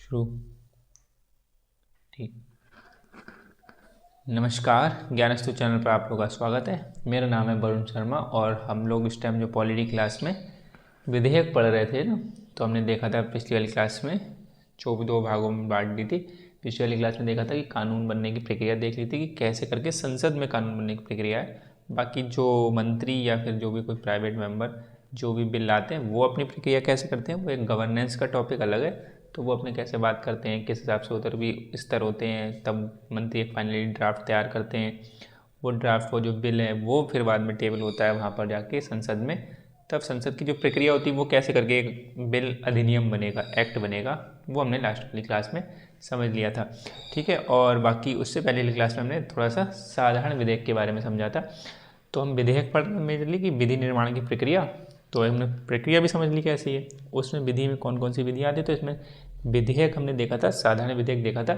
शुरू। ठीक। नमस्कार, ज्ञानस्तु चैनल पर आप लोगों का स्वागत है। मेरा नाम है वरुण शर्मा और हम लोग इस टाइम जो पॉलिटी क्लास में विधेयक पढ़ रहे थे ना, तो हमने देखा था पिछली वाली क्लास में 2 भागों में बांट दी थी। पिछली वाली क्लास में देखा था कि कानून बनने की प्रक्रिया देख ली थी कि कैसे करके संसद में कानून बनने की प्रक्रिया है। बाकी जो मंत्री या फिर जो भी कोई प्राइवेट मेंबर जो भी बिल लाते हैं वो अपनी प्रक्रिया कैसे करते हैं, वो एक गवर्नेंस का टॉपिक अलग है। तो वो अपने कैसे बात करते हैं, किस हिसाब से उधर भी स्तर होते हैं, तब मंत्री एक फाइनली ड्राफ्ट तैयार करते हैं। वो ड्राफ्ट वो जो बिल है वो फिर बाद में टेबल होता है वहाँ पर जाके संसद में। तब संसद की जो प्रक्रिया होती है वो कैसे करके एक बिल अधिनियम बनेगा, एक्ट बनेगा, वो हमने लास्ट वाली क्लास में समझ लिया था। ठीक है। और बाकी उससे पहले वाली क्लास में हमने थोड़ा सा साधारण विधेयक के बारे में समझा था। तो हम विधेयक पढ़ मेजरली कि विधि निर्माण की प्रक्रिया, तो हमने प्रक्रिया भी समझ ली कैसी है, उसमें विधि में कौन कौन सी विधि आती है। तो इसमें विधेयक हमने देखा था, साधारण विधेयक देखा था।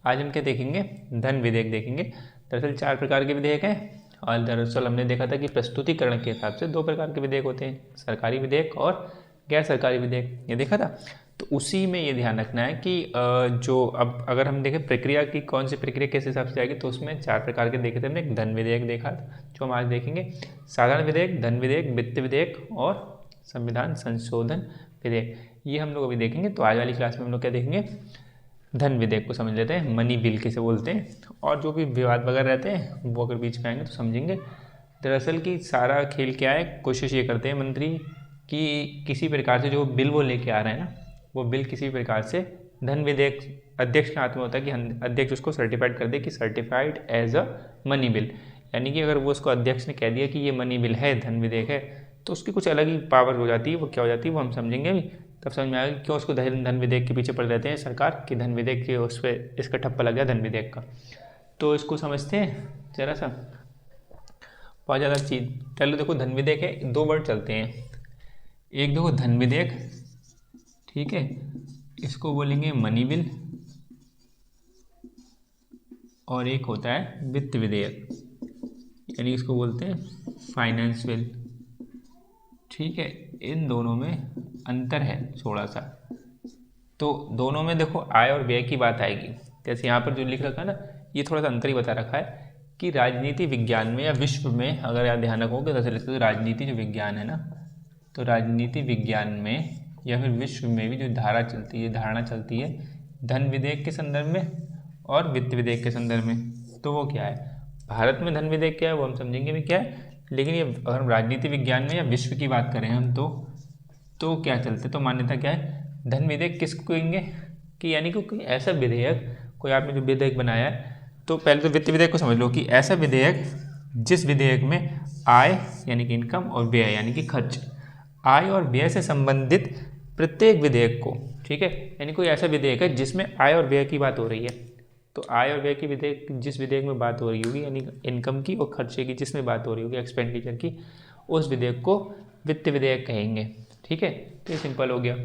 आज हम क्या देखेंगे, धन विधेयक देखेंगे। दरअसल 4 प्रकार के विधेयक हैं और दरअसल हमने देखा था कि प्रस्तुतिकरण के हिसाब से 2 प्रकार के विधेयक होते हैं, सरकारी विधेयक और गैर सरकारी विधेयक, ये देखा था। तो उसी में ये ध्यान रखना है कि जो अब अगर हम देखें प्रक्रिया की कौन सी प्रक्रिया किस हिसाब से जाएगी, तो उसमें 4 प्रकार के देखे थे हमने। एक धन विधेयक देखा जो हम आज देखेंगे, साधारण विधेयक, धन विधेयक, वित्त विधेयक और संविधान संशोधन विधेयक, ये हम लोग अभी देखेंगे। तो आज वाली क्लास में हम लोग क्या देखेंगे, धन विधेयक को समझ लेते हैं, मनी बिल किसे बोलते हैं। और जो भी विवाद वगैरह रहते हैं वो अगर बीच में आएंगे तो समझेंगे। दरअसल कि सारा खेल क्या है, कोशिश ये करते हैं मंत्री कि किसी प्रकार से जो बिल वो लेके आ रहे हैं ना, वो बिल किसी प्रकार से धन विधेयक अध्यक्ष के हाथ में होता है कि अध्यक्ष उसको सर्टिफाइड कर दे कि certified as a money bill. यानी कि अगर वो उसको अध्यक्ष ने कह दिया कि ये मनी बिल है, धन विधेयक है, तो उसकी कुछ अलग ही पावर हो जाती है। वो क्या हो जाती है वो हम समझेंगे अभी। तब समझ में आएगा क्यों उसको धन विधेयक के पीछे पड़ रहते हैं सरकार कि धन विधेयक के उस पर इसका ठप्पा लग गया धन विधेयक का। तो इसको समझते हैं जरा सा, बहुत ज़्यादा चीज़। चलो देखो, धन विधेयक है, 2 वर्ड चलते हैं। एक देखो धन विधेयक, ठीक है, इसको बोलेंगे मनी बिल। और एक होता है वित्त विधेयक, यानी इसको बोलते हैं फाइनेंस बिल। ठीक है, इन दोनों में अंतर है थोड़ा सा। तो दोनों में देखो आय और व्यय की बात आएगी। जैसे यहाँ पर जो लिख रखा है ना, ये थोड़ा सा अंतर ही बता रखा है कि राजनीति विज्ञान में या विश्व में, अगर आप ध्यान रखोगे तो राजनीति जो विज्ञान है ना, तो राजनीति विज्ञान में या फिर विश्व में भी जो धारणा चलती है धन विधेयक के संदर्भ में और वित्त विधेयक के संदर्भ में। तो वो क्या है, भारत में धन विधेयक क्या है वो हम समझेंगे भी क्या है। लेकिन ये अगर हम राजनीति विज्ञान में या विश्व की बात करें हम, तो क्या चलते, तो मान्यता क्या है, धन विधेयक किसको कहेंगे कि यानी कि कोई ऐसा विधेयक, कोई आपने जो विधेयक बनाया है, तो पहले तो वित्त विधेयक को समझ लो कि ऐसा विधेयक जिस विधेयक में आय यानी कि इनकम और व्यय यानी कि खर्च, आय और व्यय से संबंधित प्रत्येक विधेयक को, ठीक है, यानी कोई ऐसा विधेयक है जिसमें आय और व्यय की बात हो रही है। तो आय और व्यय की विधेयक जिस विधेयक में बात हो रही होगी, यानी इनकम की और खर्चे की जिसमें बात हो रही होगी, एक्सपेंडिचर की, उस विधेयक को वित्त विधेयक कहेंगे। ठीक है, तो ये सिंपल हो गया।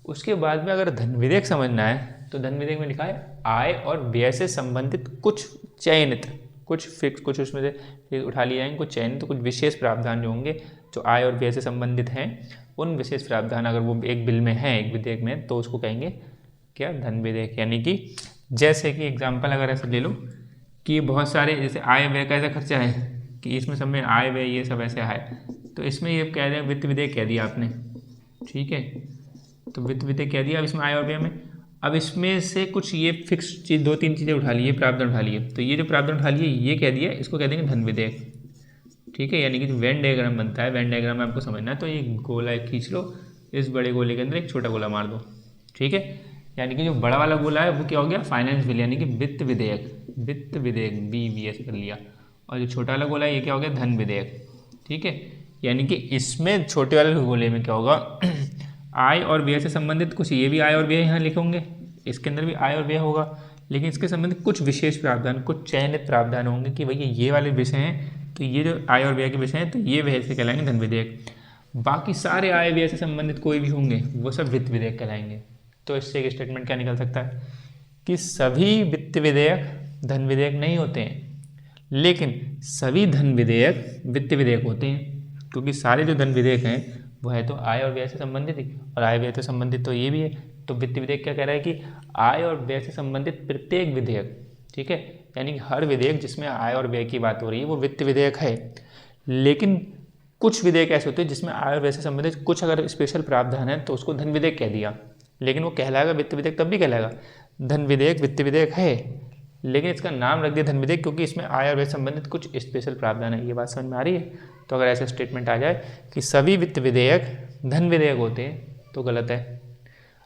उसके बाद में अगर धन विधेयक समझना है तो धन विधेयक में लिखा है आय और व्यय से संबंधित कुछ चयनित, कुछ फिक्स, कुछ उसमें से उठा लिए जाएंगे, कुछ चयनित, कुछ विशेष प्रावधान जो होंगे जो आय और व्यय से संबंधित हैं, उन विशेष प्रावधान अगर वो एक बिल में है, एक विधेयक में, तो उसको कहेंगे क्या, धन विधेयक। यानी कि जैसे कि एग्जाम्पल अगर ऐसे ले लो कि बहुत सारे जैसे आय व्यय का ऐसा खर्चा है कि इसमें सब में आय व्यय ये सब ऐसे है, तो इसमें ये कह रहे हैं वित्त विधेयक कह दिया आपने, ठीक है, तो वित्त विधेयक कह दिया। अब इसमें आय और व्यय में, अब इसमें से कुछ ये फिक्स चीज़ 2-3 चीज़ें उठा ली, प्रावधान उठा लिए, तो ये जो प्रावधान उठा लिए ये कह दिया, इसको कह देंगे धन विधेयक। ठीक है, यानी कि जो वेन डायग्राम बनता है, वेन डायग्राम में आपको समझना है, तो ये गोला खींच लो, इस बड़े गोले के अंदर एक छोटा गोला मार दो। ठीक है, यानी कि जो बड़ा वाला गोला है वो क्या हो गया, फाइनेंस बिल यानी कि वित्त विधेयक, वित्त विधेयक बी ऐसे कर लिया। और जो छोटा वाला गोला है ये क्या हो गया, धन विधेयक। ठीक है, यानी कि इसमें छोटे वाले गोले में क्या होगा आय और व्यय से संबंधित कुछ, ये भी आय और व्यय यहाँ लिखोगे, इसके अंदर भी आय और व्यय होगा, लेकिन इसके संबंधित कुछ विशेष प्रावधान, कुछ चयनित प्रावधान होंगे कि भैया ये वाले विषय हैं, तो ये जो आय और व्यय के विषय हैं तो ये व्यय से कहलाएंगे धन विधेयक। बाकी सारे आय व्यय से संबंधित कोई भी होंगे वो सब वित्त विधेयक कहलाएंगे। तो इससे एक स्टेटमेंट क्या निकल सकता है कि सभी वित्त विधेयक धन विधेयक नहीं होते हैं, लेकिन सभी धन विधेयक वित्त विधेयक होते हैं, क्योंकि सारे जो धन विधेयक हैं वो है तो आय और व्यय से संबंधित ही, और आय व्यय से संबंधित तो ये भी है, तो वित्त विधेयक क्या कह रहा है कि आय और व्यय से संबंधित प्रत्येक विधेयक, ठीक है, यानी कि हर विधेयक जिसमें आय और व्यय की बात हो रही है वो वित्त विधेयक है। लेकिन कुछ विधेयक ऐसे होते हैं जिसमें आय और व्यय से संबंधित कुछ अगर स्पेशल प्रावधान है तो उसको धन विधेयक कह दिया, लेकिन वो कहलाएगा वित्त विधेयक तब भी कहलाएगा। धन विधेयक वित्त विधेयक है, लेकिन इसका नाम रख दिया धन विधेयक क्योंकि इसमें आय और व्यय संबंधित कुछ स्पेशल प्रावधान है। ये बात समझ में आ रही है? तो अगर ऐसा स्टेटमेंट आ जाए कि सभी वित्त विधेयक धन विधेयक होते हैं तो गलत है।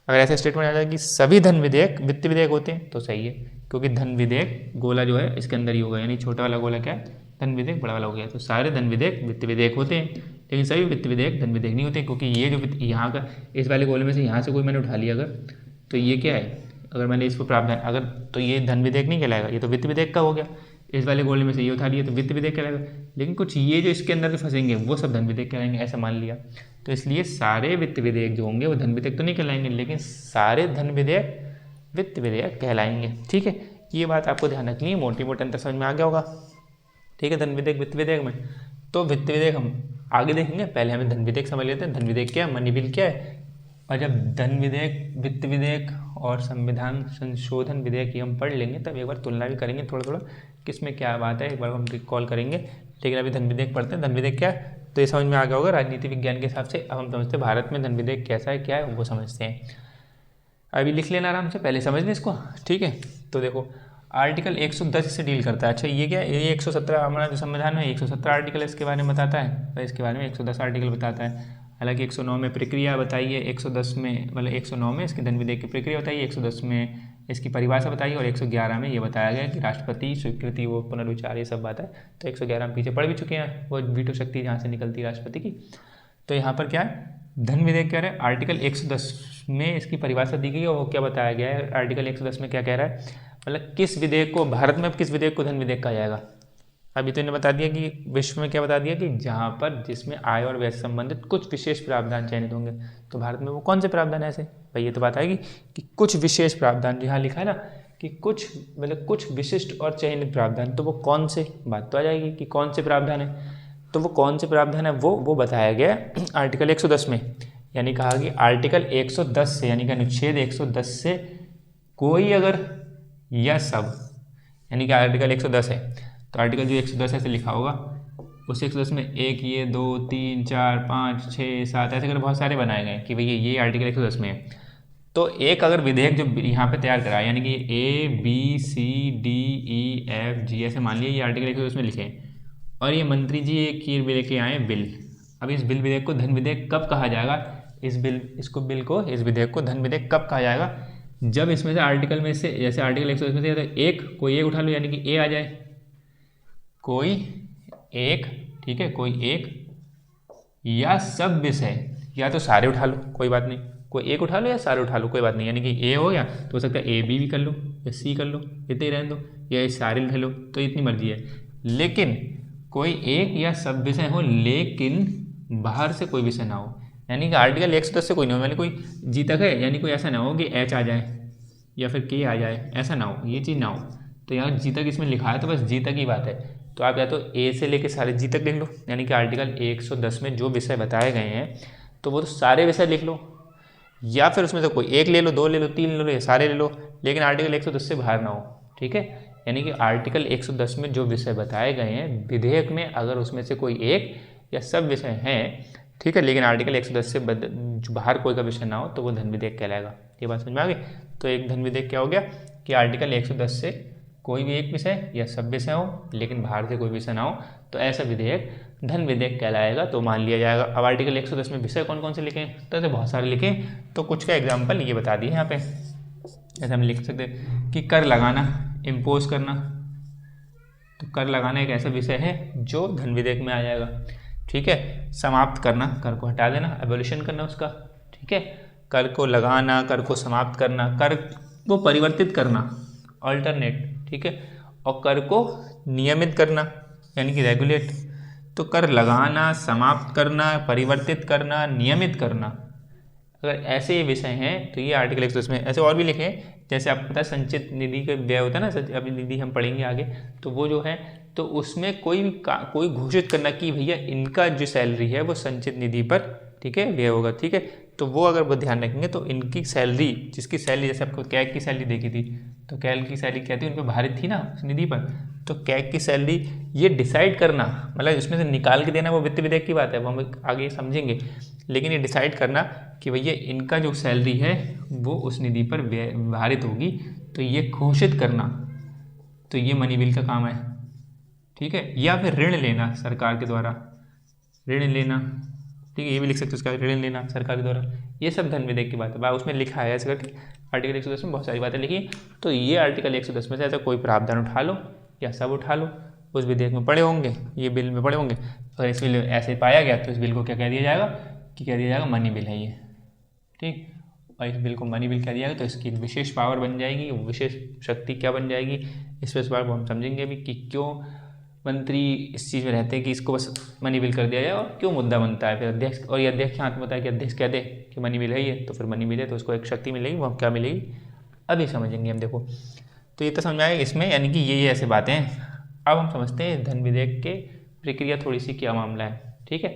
अगर ऐसा स्टेटमेंट आ जाए कि सभी धन विधेयक वित्त विधेयक होते हैं तो सही है, क्योंकि धन विधेयक गोला जो है इसके अंदर ही होगा, यानी छोटा वाला गोला क्या है, धन विधेयक, बड़ा वाला हो गया। तो सारे धन विधेयक वित्त विधेयक होते हैं, लेकिन सभी वित्त विधेयक धन विधेयक नहीं होते, क्योंकि ये जो यहाँ का इस वाले गोले में से यहाँ से कोई मैंने उठा लिया अगर, तो ये क्या है, अगर मैंने इसको प्रावधान अगर, तो ये धन विधेयक नहीं कहलाएगा, ये तो वित्त विधेयक का हो गया। इस वाले गोले में से ये उठा लिया तो वित्त विधेयक कहलाएगा, लेकिन कुछ ये जो इसके अंदर फंसेंगे वो सब धन विधेयक कहलाएंगे, ऐसा मान लिया। तो इसलिए सारे वित्त विधेयक जो होंगे वो धन विधेयक तो नहीं कहलाएंगे, लेकिन सारे धन विधेयक वित्त विधेयक कहलाएंगे। ठीक है, ये बात आपको ध्यान रखनी है, मोटी मोटी अंतर समझ में आ गया होगा। ठीक है, धन विधेयक वित्त विधेयक में, तो वित्त विधेयक हम आगे देखेंगे, पहले हमें धन विधेयक समझ लेते हैं। धन विधेयक क्या है, मनी बिल क्या है, और जब धन विधेयक वित्त विधेयक और संविधान संशोधन विधेयक की हम पढ़ लेंगे तब एक बार तुलना भी करेंगे थोड़ा थोड़ा किसमें क्या बात है, एक बार हम रिकॉल करेंगे। लेकिन अभी धन विधेयक पढ़ते हैं। धन विधेयक क्या है तो ये समझ में आ गया होगा राजनीति विज्ञान के हिसाब से। अब हम समझते हैं भारत में धन विधेयक कैसा है, क्या है वो समझते हैं। अभी लिख लेना आराम से, पहले समझ लें इसको। ठीक है, तो देखो आर्टिकल 110 से डील करता है। अच्छा ये क्या है, ये 117 हमारा जो संविधान में 117 आर्टिकल इसके बारे में बताता है, तो इसके बारे में 110 आर्टिकल बताता है। हालांकि 109 में प्रक्रिया बताई है, 110 में मतलब 109 में इसके धन विधेयक की प्रक्रिया बताई है, 110 में इसकी परिभाषा बताई है, और 111 में ये बताया गया कि राष्ट्रपति स्वीकृति वो पुनर्विचार ये सब बात है। तो 111 हम पीछे पढ़ भी चुके हैं, वो वीटो शक्ति जहाँ से निकलती है राष्ट्रपति की। तो यहाँ पर क्या है, धन विधेयक कह रहा है, आर्टिकल 110 में इसकी परिभाषा दी गई है, और वो क्या बताया गया है, आर्टिकल 110 में क्या कह रहा है, मतलब किस विधेयक को, भारत में किस विधेयक को धन विधेयक कहा जाएगा। अभी तो इन्हें बता दिया कि विश्व में क्या बता दिया कि जहाँ पर जिसमें आय और व्यय से संबंधित कुछ विशेष प्रावधान चयनित होंगे, तो भारत में वो कौन से प्रावधान है ऐसे, भाई ये तो बात आएगी कि कुछ विशेष प्रावधान, जहाँ लिखा है ना कि कुछ मतलब कुछ विशिष्ट और चयनित प्रावधान, तो वो कौन से, बात तो आ जाएगी कि कौन से प्रावधान है। तो वो कौन से प्रावधान है वो बताया गया आर्टिकल 110 में। यानी कहा कि आर्टिकल 110 से, यानी कि अनुच्छेद 110 से कोई अगर या सब, यानी कि आर्टिकल 110 है तो आर्टिकल जो 110 ऐसे लिखा होगा, उस 110 में 1 ये 2 3 4 5 6 7 ऐसे कर बहुत सारे बनाए गए कि भैया ये आर्टिकल 110 में है। तो एक अगर विधेयक जो यहाँ पे तैयार करा है, यानी कि ABCDEFG ऐसे मान लिया ये आर्टिकल 110 में लिखे हैं, और ये मंत्री जी एक ये लेके आए बिल। अब इस बिल विधेयक को धन विधेयक कब कहा जाएगा, इस विधेयक को धन विधेयक कब कहा जाएगा, जब इसमें से आर्टिकल में से, जैसे आर्टिकल 110 में से एक कोई एक उठा लो, यानी कि ए आ जाए, कोई एक, ठीक है, कोई एक या सब विषय, या तो सारे उठा लो कोई बात नहीं, कोई एक उठा लो या सारे उठा लो कोई बात नहीं, यानी कि ए हो गया तो हो सकता है AB भी कर लो या C कर लो, इतने ही रहने दो, या ये सारे ले लो, तो इतनी मर्जी है। लेकिन कोई एक या सब विषय हो, लेकिन बाहर से कोई विषय ना हो, यानी कि आर्टिकल 110 से कोई ना हो, यानी कोई जी तक है, यानी कोई ऐसा ना हो कि H आ जाए या फिर K आ जाए, ऐसा ना हो, ये चीज़ ना हो। तो यहाँ जी तक इसमें लिखा है तो बस जी तक ही बात है, तो आप या तो A से लेके सारे जी तक लिख लो, यानी कि आर्टिकल 110 में जो विषय बताए गए हैं तो वो तो सारे विषय लिख लो, या फिर उसमें से कोई एक ले लो, 2 ले लो, 3 ले लो, या सारे ले लो, लेकिन आर्टिकल 110 से बाहर ना हो। ठीक है, यानी कि आर्टिकल 110 में जो विषय बताए गए हैं विधेयक में, अगर उसमें से कोई एक या सब विषय हैं, ठीक है, लेकिन आर्टिकल 110 से बाहर कोई का विषय ना हो, तो वो धन विधेयक कहलाएगा। ये बात समझ में आ गई। तो एक धन विधेयक क्या हो गया कि आर्टिकल 110 से कोई भी एक विषय या सब विषय हो, लेकिन बाहर से कोई विषय ना हो, तो ऐसा विधेयक धन विधेयक कहलाएगा, तो मान लिया जाएगा। अब आर्टिकल 110 में विषय कौन कौन से लिखे हैं, तो बहुत सारे लिखे, तो कुछ का एग्जाम्पल ये बता दिए यहाँ पे। जैसे हम लिख सकते हैं कि कर लगाना, इम्पोज करना, तो कर लगाना एक ऐसा विषय है जो धन विधेयक में आ जाएगा। ठीक है, समाप्त करना, कर को हटा देना, एबोलिशन करना उसका। ठीक है, कर को लगाना, कर को समाप्त करना, कर को परिवर्तित करना, अल्टरनेट। ठीक है, और कर को नियमित करना, यानी कि रेगुलेट। तो कर लगाना, समाप्त करना, परिवर्तित करना, नियमित करना, अगर ऐसे विषय हैं तो ये आर्टिकल 110 में। ऐसे और भी लिखे हैं, जैसे आपको पता है संचित निधि का व्यय होता है ना, अभी निधि हम पढ़ेंगे आगे, तो वो जो है तो उसमें कोई घोषित करना कि भैया इनका जो सैलरी है वो संचित निधि पर, ठीक है, व्यय होगा। ठीक है, तो वो अगर वो ध्यान रखेंगे तो इनकी सैलरी, जिसकी सैलरी जैसे आपको कैग की सैलरी देखी थी, तो कैग की सैलरी क्या थी, उन पर भारित थी ना उस निधि पर, तो कैग की सैलरी ये डिसाइड करना, मतलब इसमें से निकाल के देना वो वित्त विधेयक की बात है, वो हम आगे समझेंगे, लेकिन ये डिसाइड करना कि भैया इनका जो सैलरी है वो उस निधि पर भारित होगी, तो ये घोषित करना, तो ये मनी बिल का काम है, ठीक है। या फिर ऋण लेना सरकार के द्वारा, ऋण लेना, ठीक है, ये भी लिख सकते हो उसका, ऋण लेना सरकार के द्वारा, ये सब धन विधेयक की बात है। उसमें लिखा है ऐसे करके, आर्टिकल 110 में बहुत सारी बातें लिखी, तो ये आर्टिकल 110 में से ऐसा कोई प्रावधान उठा लो या सब उठा लो, उस विधेयक में पड़े होंगे, ये बिल में पड़े होंगे, अगर इस बिल ऐसे पाया गया तो इस बिल को क्या कह दिया जाएगा कि कह दिया जाएगा मनी बिल है ये, ठीक। और इस बिल को मनी बिल कह दिया जाएगा तो इसकी विशेष पावर बन जाएगी, विशेष शक्ति क्या बन जाएगी, इस बार हम समझेंगे अभी कि क्यों मंत्री इस चीज़ में रहते हैं कि इसको बस मनी बिल कर दिया जाए, और क्यों मुद्दा बनता है फिर अध्यक्ष, और ये अध्यक्ष हाथ में होता है कि अध्यक्ष कह दे कि मनी बिल है ये, तो फिर मनी बिल है तो उसको एक शक्ति मिलेगी, वो क्या मिलेगी अभी समझेंगे हम। देखो तो ये तो समझ आएगा इसमें, यानी कि ये ऐसे बातें हैं। अब हम समझते हैं धन विधेयक के प्रक्रिया थोड़ी सी क्या मामला है, ठीक है।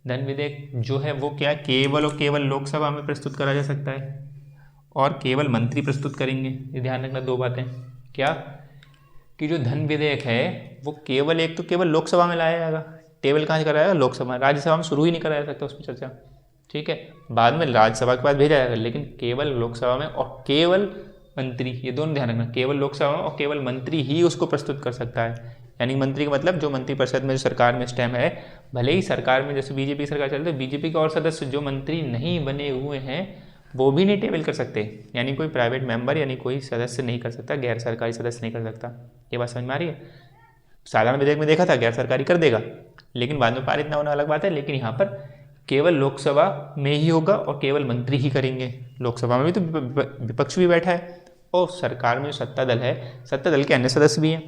धन विधेयक जो है वो क्या, केवल और केवल लोकसभा में प्रस्तुत करा जा सकता है, और केवल मंत्री प्रस्तुत करेंगे। ये ध्यान रखना दो बातें, क्या कि जो धन विधेयक है वो केवल एक तो केवल लोकसभा में लाया जाएगा, टेबल कहाँ से कराया जाएगा, लोकसभा, राज्यसभा में शुरू ही नहीं कराया जा सकता उसमें चर्चा, ठीक है, बाद में राज्यसभा के पास भेजा जाएगा, लेकिन केवल लोकसभा में और केवल मंत्री, ये दोनों ध्यान रखना, केवल लोकसभा में और केवल मंत्री ही उसको प्रस्तुत कर सकता है। यानी मंत्री का मतलब जो मंत्रिपरिषद में जो सरकार में स्टैम्प है, भले ही सरकार में जैसे बीजेपी सरकार चलती है, बीजेपी के और सदस्य जो मंत्री नहीं बने हुए हैं वो भी नहीं टेबल कर सकते, यानी कोई प्राइवेट मेंबर यानी कोई सदस्य नहीं कर सकता, गैर सरकारी सदस्य नहीं कर सकता। ये बात समझ में आ रही है। साधारण विधेयक में देखा था गैर सरकारी कर देगा, लेकिन बाद में पारित ना होना अलग बात है, लेकिन यहाँ पर केवल लोकसभा में ही होगा और केवल मंत्री ही करेंगे। लोकसभा में भी तो विपक्ष भी बैठा है, और सरकार में जो सत्ता दल है, सत्ता दल के अन्य सदस्य भी हैं,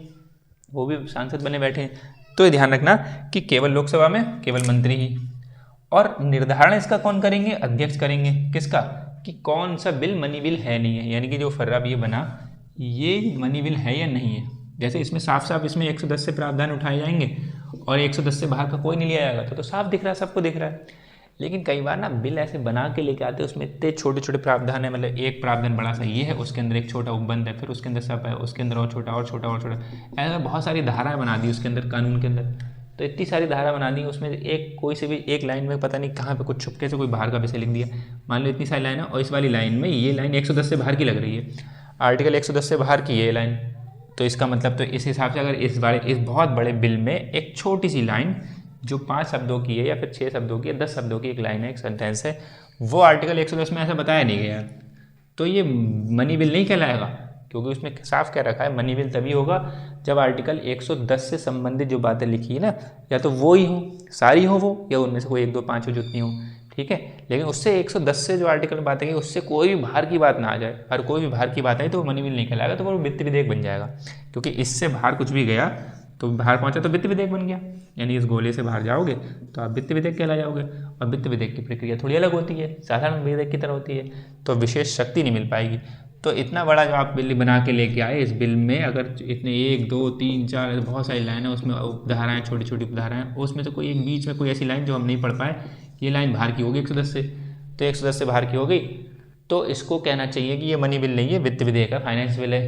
वो भी सांसद बने बैठे हैं। तो ये ध्यान रखना कि केवल लोकसभा में केवल मंत्री ही, और निर्धारण इसका कौन करेंगे, अध्यक्ष करेंगे। किसका, कि कौन सा बिल मनी बिल है नहीं है, यानी कि जो फर्रा ये बना ये मनी बिल है या नहीं है। जैसे इसमें साफ साफ इसमें 110 से प्रावधान उठाए जाएंगे और 110 से बाहर का कोई नहीं लिया जाएगा, तो साफ दिख रहा है, सबको दिख रहा है। लेकिन कई बार ना बिल ऐसे बना के लेके आते हैं, उसमें इतने छोटे छोटे प्रावधान है, मतलब एक प्रावधान बड़ा सा ये है, उसके अंदर एक छोटा उपबंध है, फिर उसके अंदर सब है, उसके अंदर और छोटा और छोटा और छोटा, ऐसा बहुत सारी धाराएं बना दी उसके अंदर, कानून के अंदर। तो इतनी सारी धारा बना दी, उसमें एक कोई से भी एक लाइन में पता नहीं कहाँ पे कुछ छुपके से कोई बाहर का विषय लिख दिया। मान लो इतनी सारी लाइन है और इस वाली लाइन में ये लाइन 110 से बाहर की लग रही है, आर्टिकल 110 से बाहर की ये लाइन, तो इसका मतलब तो इस हिसाब से अगर इस बहुत बड़े बिल में एक छोटी सी लाइन जो 5 शब्दों की है या फिर 6 शब्दों की या 10 शब्दों की एक लाइन है, एक सेंटेंस है, वो आर्टिकल 110 में ऐसा बताया नहीं गया, तो ये मनी बिल नहीं कहलाएगा, क्योंकि उसमें साफ कह रखा है मनी बिल तभी होगा जब आर्टिकल 110 से संबंधित जो बातें लिखी है ना, या तो वो ही हो, सारी हो वो, या उनमें से कोई 1 2 5 हो जितनी हो, ठीक है। लेकिन उससे 110 से जो आर्टिकल बातें की उससे कोई भी बाहर की बात ना आ जाए, और कोई भी बाहर की बात आई तो वो मनी बिल नहीं कहलाएगा, तो वो वित्त विधेयक बन जाएगा, क्योंकि इससे बाहर कुछ भी गया तो बाहर पहुंचा तो वित्त विधेयक बन गया, यानी इस गोले से बाहर जाओगे तो आप वित्त विधेयक कहला जाओगे। और वित्त विधेयक की प्रक्रिया थोड़ी अलग होती है, साधारण विधेयक की तरह होती है, तो विशेष शक्ति नहीं मिल पाएगी। तो इतना बड़ा जो आप बिल बना के लेके आए, इस बिल में अगर इतने 1 2 3 4 बहुत सारी लाइन है, उसमें उपधाराएँ छोटी छोटी उपधाराएँ, उसमें से कोई एक बीच में कोई ऐसी लाइन जो हम नहीं पढ़ पाए, ये लाइन बाहर की होगी 110 से, तो 110 से बाहर की हो गई, तो इसको कहना चाहिए कि ये मनी बिल नहीं है, वित्त विधेयक है, फाइनेंस बिल है,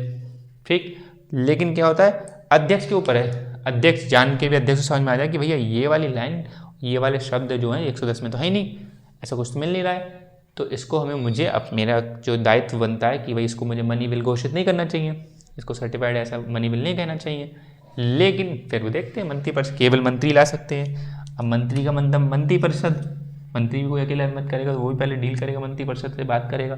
ठीक। लेकिन क्या होता है, अध्यक्ष के ऊपर है, अध्यक्ष जान के भी अध्यक्ष को समझ में आ जाए कि भैया ये वाली लाइन, ये वाले शब्द जो हैं 110 में तो है ही नहीं, ऐसा कुछ तो मिल नहीं रहा है, तो इसको हमें मुझे अब मेरा जो दायित्व बनता है कि भाई इसको मुझे मनी बिल घोषित नहीं करना चाहिए, इसको सर्टिफाइड ऐसा मनी बिल नहीं कहना चाहिए। लेकिन फिर वो देखते हैं मंत्रिपरिषद, केवल मंत्री ला सकते हैं। अब मंत्री का मतलब मंत्रिपरिषद, मंत्री भी कोई अकेला मत करेगा, तो वो भी पहले डील करेगा, मंत्रिपरिषद से बात करेगा,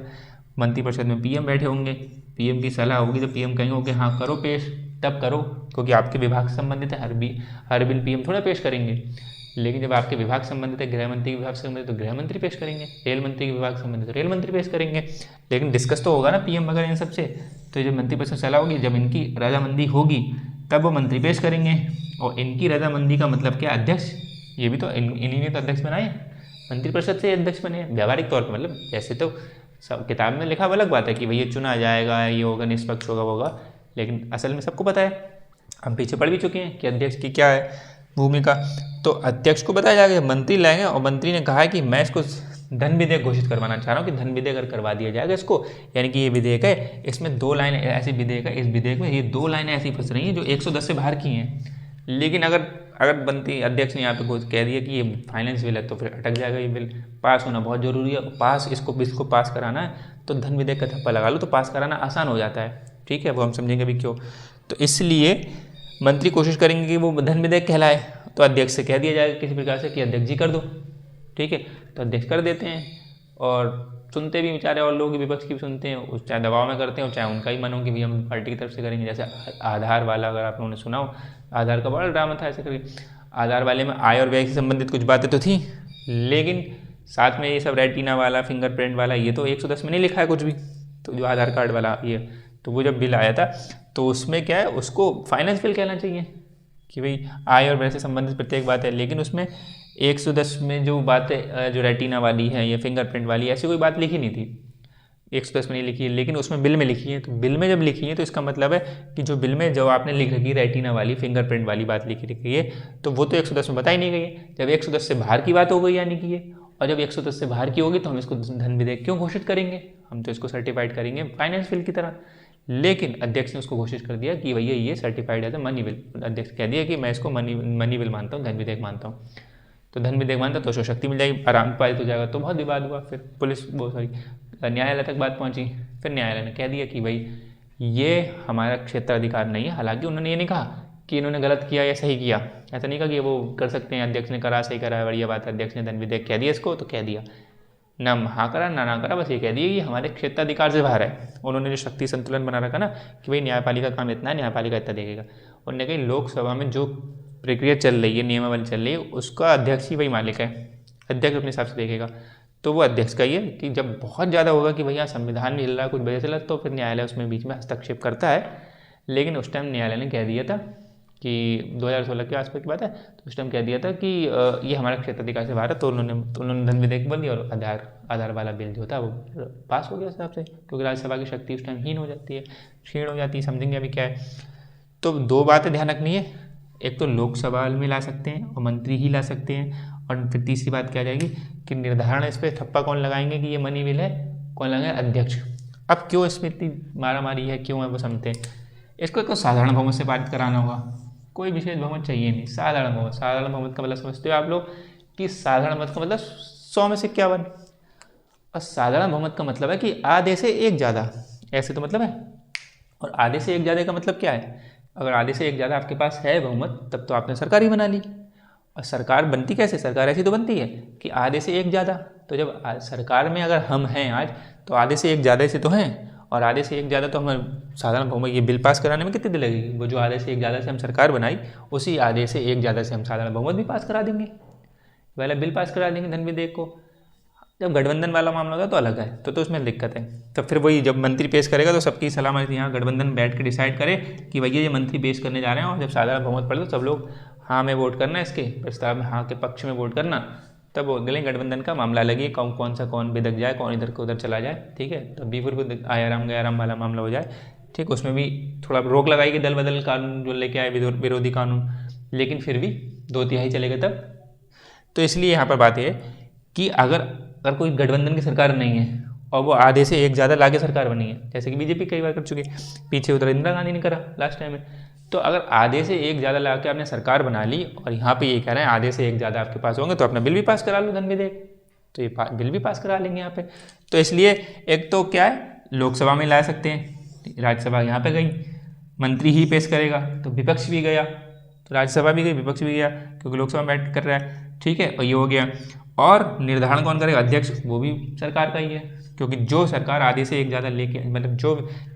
मंत्रिपरिषद में पीएम बैठे होंगे, पीएम की सलाह होगी तो पीएम कहेंगे कि हाँ करो पेश, तब करो, क्योंकि आपके विभाग से संबंधित है, हर बिल पीएम थोड़ा पेश करेंगे। लेकिन जब आपके विभाग संबंधित है, गृह मंत्री के विभाग से संबंधित तो गृह मंत्री पेश करेंगे, रेल मंत्री के विभाग संबंधित तो रेल मंत्री पेश करेंगे। लेकिन डिस्कस तो होगा ना पीएम वगैरह इन सबसे, तो जब मंत्रिपरिषद सलाह होगी, जब इनकी रजामंदी होगी तब वो मंत्री पेश करेंगे। और इनकी रजामंदी का मतलब क्या, अध्यक्ष, ये भी तो इन्हीं ने तो अध्यक्ष बनाए, मंत्रिपरिषद से अध्यक्ष बने व्यावहारिक तौर पर, मतलब ऐसे तो सब किताब में लिखा अलग बात है कि भैया चुना जाएगा, ये होगा, निष्पक्ष होगा, होगा, लेकिन असल में सबको पता है, हम पीछे पढ़ भी चुके हैं कि अध्यक्ष की क्या है भूमिका। तो अध्यक्ष को बताया जाएगा, मंत्री लाएंगे, और मंत्री ने कहा है कि मैं इसको धन विधेयक घोषित करवाना चाह रहा हूँ कि धन विधेयक अगर करवा दिया जाएगा इसको, यानी कि ये विधेयक है, इसमें 2 लाइन ऐसी विधेयक है, इस विधेयक में ये 2 लाइनें ऐसी फंस रही हैं जो 110 से बाहर की हैं। लेकिन अगर बनती अध्यक्ष ने यहाँ पे कह दिया कि ये फाइनेंस बिल है तो फिर अटक जाएगा ये बिल। पास होना बहुत ज़रूरी है, इसको पास कराना है तो धन विधेयक का थप्पा लगा लो तो पास कराना आसान हो जाता है। ठीक है, वो हम समझेंगे अभी क्यों। तो इसलिए मंत्री कोशिश करेंगे कि वो धन विधेयक कहलाए, तो अध्यक्ष से कह दिया जाएगा किसी प्रकार से कि अध्यक्ष जी कर दो। ठीक है, तो अध्यक्ष कर देते हैं और सुनते भी बेचारे और लोग विपक्ष की भी सुनते हैं, चाहे दबाव में करते हैं और चाहे उनका ही मन हो कि भी हम पार्टी की तरफ से करेंगे। जैसे आधार वाला, अगर आप लोगों ने सुना हो, आधार का बड़ा ड्रामा था ऐसे करके। आधार वाले में आय और व्यय से संबंधित कुछ बातें तो थी, लेकिन साथ में ये सब रेटिना वाला, फिंगरप्रिंट वाला, ये तो 110 में नहीं लिखा है कुछ भी। तो जो आधार कार्ड वाला ये, तो वो जब बिल आया था तो उसमें क्या है, उसको फाइनेंस बिल कहना चाहिए कि भाई आय और व्यय से संबंधित प्रत्येक बात है। लेकिन उसमें 110 में जो बातें जो रेटिना वाली है या फिंगरप्रिंट वाली, ऐसी कोई बात लिखी नहीं थी, 110 में नहीं लिखी है, लेकिन उसमें बिल में लिखी है। तो बिल में जब लिखी है तो इसका मतलब है कि जो बिल में जो आपने लिख रखी है रेटिना वाली, फिंगरप्रिंट वाली बात लिखी है, तो वो तो 110 में बताई नहीं गई है। जब 110 से बाहर की बात हो गई यानी कि ये, और जब 110 से बाहर की होगी तो हम इसको धन विधेयक क्यों घोषित करेंगे, हम तो इसको सर्टिफाइड करेंगे फाइनेंस बिल की तरह। लेकिन अध्यक्ष ने उसको घोषित कर दिया कि भैया ये सर्टिफाइड है मनी बिल। अध्यक्ष कह दिया कि मैं इसको मनी बिल मानता हूँ, धन विधेयक मानता हूँ। तो धन विधेयक मानता तो उसको शक्ति मिल जाएगी, आराम पारित हो जाएगा। तो बहुत विवाद हुआ, फिर न्यायालय तक बात पहुंची। फिर न्यायालय ने कह दिया कि भाई ये हमारा क्षेत्र अधिकार नहीं है। हालांकि उन्होंने ये नहीं कहा कि इन्होंने गलत किया या सही किया, ऐसा नहीं कहा कि वो कर सकते हैं, अध्यक्ष ने करा सही करा है, बढ़िया बात है, अध्यक्ष ने धन विधेयक कह दिया इसको तो कह दिया, ना हाँ करा ना करा, बस ये कह दिया कि हमारे क्षेत्राधिकार से बाहर है। उन्होंने जो शक्ति संतुलन बना रखा ना कि भाई न्यायपालिका का काम इतना है, न्यायपालिका इतना देखेगा। उन्होंने कहा लोकसभा में जो प्रक्रिया चल रही है, नियमावली चल रही है, उसका अध्यक्ष ही वही मालिक है, अध्यक्ष अपने हिसाब से देखेगा। तो वो अध्यक्ष का ही है कि जब बहुत ज़्यादा होगा कि भैया संविधान नहीं हिल रहा, कुछ वजह से तो फिर न्यायालय उसमें बीच में हस्तक्षेप करता है। लेकिन उस टाइम न्यायालय ने कह दिया था कि 2016 के आसपास की बात है, तो उस टाइम कह दिया था कि ये हमारा क्षेत्राधिकार से बाहर है। तो उन्होंने धन विधेयक बोल दिया और आधार वाला बिल जो था वो पास हो गया हिसाब से, क्योंकि राज्यसभा की शक्ति उस टाइम हीन हो जाती है, क्षीण हो जाती है। समझेंगे अभी क्या है। तो 2 बातें ध्यान रखनी है, एक तो लोकसभा में ला सकते हैं और मंत्री ही ला सकते हैं, और फिर तीसरी बात क्या आ जाएगी कि निर्धारण इस पर ठप्पा कौन लगाएंगे कि ये मनी बिल है, कौन लगाएगा, अध्यक्ष। अब क्यों इसमें इतनी मारामारी है, क्यों है वो समझते हैं। इसको एक साधारण बहुमत से पारित कराना होगा, कोई विशेष बहुमत चाहिए नहीं, साधारण बहुमत। साधारण बहुमत का मतलब समझते हो आप लोग कि साधारण बहुमत का मतलब 100 में से 51, और साधारण बहुमत का मतलब है कि आधे से एक ज़्यादा, ऐसे तो मतलब है। और आधे से एक ज़्यादा का मतलब क्या है, अगर आधे से एक ज़्यादा आपके पास है बहुमत, तब तो आपने सरकार ही बना ली। और सरकार बनती कैसे, सरकार ऐसी तो बनती है कि आधे से एक ज़्यादा। तो जब सरकार में अगर हम हैं आज, तो आधे से एक ज़्यादा से तो हैं, और आधे से एक ज़्यादा तो हम साधारण बहुमत, ये बिल पास कराने में कितनी देर लगेगी, वो जो आधे से एक ज़्यादा से हम सरकार बनाई, उसी आधे से एक ज़्यादा से हम साधारण बहुमत भी पास करा देंगे, पहले बिल पास करा देंगे धन विधेयक को। जब गठबंधन वाला मामला होगा तो अलग है, तो उसमें दिक्कत है। तो फिर वही जब मंत्री पेश करेगा तो सबकी सलाह यहाँ गठबंधन बैठ के डिसाइड करे कि भैया ये मंत्री पेश करने जा रहे हैं, और जब साधारण बहुमत पड़े तो सब लोग हाँ में वोट करना, इसके प्रस्ताव में हाँ के पक्ष में वोट करना, तब अगले गठबंधन का मामला लगे कौन सा कौन बिदक जाए, कौन इधर को उधर चला जाए। ठीक है, तब भी फिर आयाराम गयाराम वाला मामला हो जाए। ठीक, उसमें भी थोड़ा रोक लगाएगी दल बदल कानून जो लेके आए, विरोधी कानून, लेकिन फिर भी 2/3 चलेगा तब। तो इसलिए यहाँ पर बात है कि अगर कोई गठबंधन की सरकार नहीं है और वो आधे से एक ज़्यादा लाके सरकार बनी है, जैसे कि बीजेपी कई बार कर चुकी है, पीछे उधर इंदिरा गांधी ने करा लास्ट टाइम में, तो अगर आधे से एक ज़्यादा ला के आपने सरकार बना ली और यहाँ पे ये कह रहे हैं आधे से एक ज़्यादा आपके पास होंगे तो अपना बिल भी पास करा लो धन विधेयक, तो ये बिल भी पास करा लेंगे यहाँ पे। तो इसलिए एक तो क्या है, लोकसभा में ला सकते हैं, राज्यसभा यहाँ पे गई, मंत्री ही पेश करेगा तो विपक्ष भी गया, तो राज्यसभा भी गई, विपक्ष भी गया, क्योंकि लोकसभा में बैठ कर रहा है। ठीक है, और ये हो गया। और निर्धारण कौन करेगा, अध्यक्ष, वो भी सरकार का ही है, क्योंकि जो सरकार आधे से एक ज़्यादा लेके, मतलब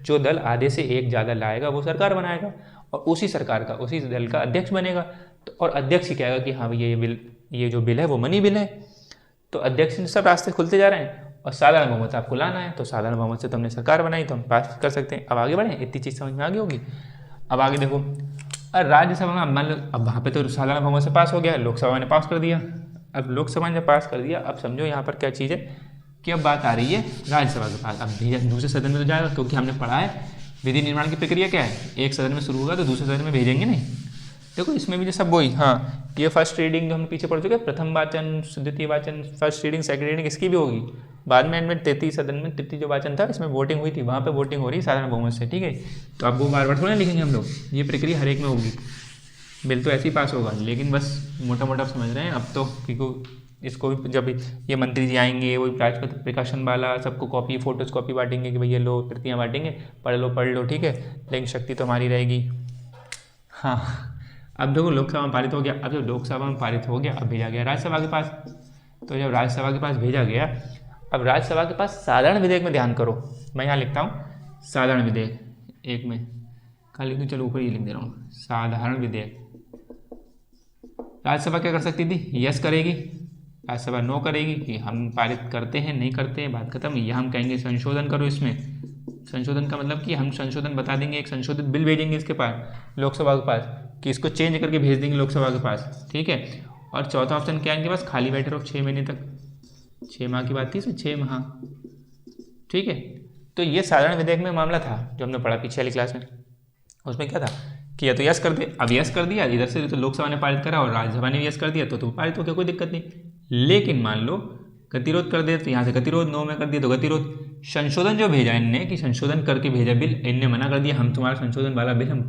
जो दल आधे से एक ज़्यादा लाएगा वो सरकार बनाएगा, और उसी सरकार का, उसी दल का अध्यक्ष बनेगा। तो और अध्यक्ष ही कहेगा कि हाँ भैया ये जो बिल है वो मनी बिल है। तो अध्यक्ष ने सब रास्ते खुलते जा रहे हैं, और साधारण बहुमत आपको लाना है, तो साधारण बहुमत से तो हमने सरकार बनाई, तो हम पास कर सकते हैं। अब आगे बढ़ें, इतनी चीज़ समझ में आ गई होगी। अब आगे देखो, राज्यसभा में मान लो अब वहाँ पे तो साधारण बहुमत से पास हो गया, लोकसभा ने पास कर दिया। अब लोकसभा ने पास कर दिया, अब समझो यहाँ पर क्या चीज़ है कि अब बात आ रही है राज्यसभा के पास। अब दूसरे सदन में तो जाएगा, क्योंकि हमने पढ़ा है विधि निर्माण की प्रक्रिया क्या है, एक सदन में शुरू होगा तो दूसरे सदन में भेजेंगे नहीं, देखो इसमें भी जो सब वही, हाँ ये फर्स्ट रीडिंग जो हम पीछे पढ़ चुके हैं, प्रथम वाचन, द्वितीय वाचन, फर्स्ट रीडिंग, सेकंड रीडिंग इसकी भी होगी। बाद में एंड में तृतीय सदन में तृतीय जो वाचन था इसमें वोटिंग हुई थी, वहाँ पे वोटिंग हो रही है साधारण बहुमत से, ठीक है। तो अब वो बार बार थोड़ा लिखेंगे हम लोग, ये प्रक्रिया हर एक में होगी। बिल तो ऐसे ही पास होगा, लेकिन बस मोटा मोटा आप समझ रहे हैं अब तो, क्योंकि इसको भी जब ये मंत्री जी आएंगे वही राजपत्र प्रकाशन वाला सबको कॉपी फोटोज कॉपी बांटेंगे कि भैया लो प्रतियाँ बांटेंगे, पढ़ लो ठीक है, लेकिन शक्ति तो हमारी रहेगी। हाँ अब देखो लोकसभा में पारित हो गया, अब जब लोकसभा में पारित हो गया अब भेजा गया राज्यसभा के पास। तो जब राज्यसभा के पास भेजा गया, अब राज्यसभा के पास साधारण विधेयक में ध्यान करो, मैं यहाँ लिखता हूँ साधारण विधेयक एक में, खाली लिख दूँ, चलो ऊपर ही लिख दे रहा हूँ साधारण विधेयक। राज्यसभा क्या कर सकती थी, यस करेगी, राज्यसभा नो करेगी कि हम पारित करते हैं नहीं करते हैं, बात खत्म। या हम कहेंगे संशोधन करो इसमें, संशोधन का मतलब कि हम संशोधन बता देंगे, एक संशोधित बिल भेजेंगे इसके पास लोकसभा के पास, कि इसको चेंज करके भेज देंगे लोकसभा के पास, ठीक है। और चौथा ऑप्शन क्या है इनके पास, खाली बैठे रहो 6 महीने तक, 6 माह की बात थी इसमें, 6 माह, ठीक है। तो ये साधारण विधेयक में मामला था जो हमने पढ़ा पीछे वाली क्लास में। उसमें क्या था कि या तो यस कर दे, अब यस कर दिया इधर से, तो लोकसभा ने पारित करा और राज्यसभा ने भी यस कर दिया तो पारित हो गया, कोई दिक्कत नहीं। लेकिन मान लो गतिरोध कर दे, तो यहाँ से गतिरोध, नो में कर दिया तो गतिरोध। संशोधन जो भेजा इनने कि संशोधन करके भेजा बिल, इनने मना कर दिया हम तुम्हारा संशोधन वाला बिल हम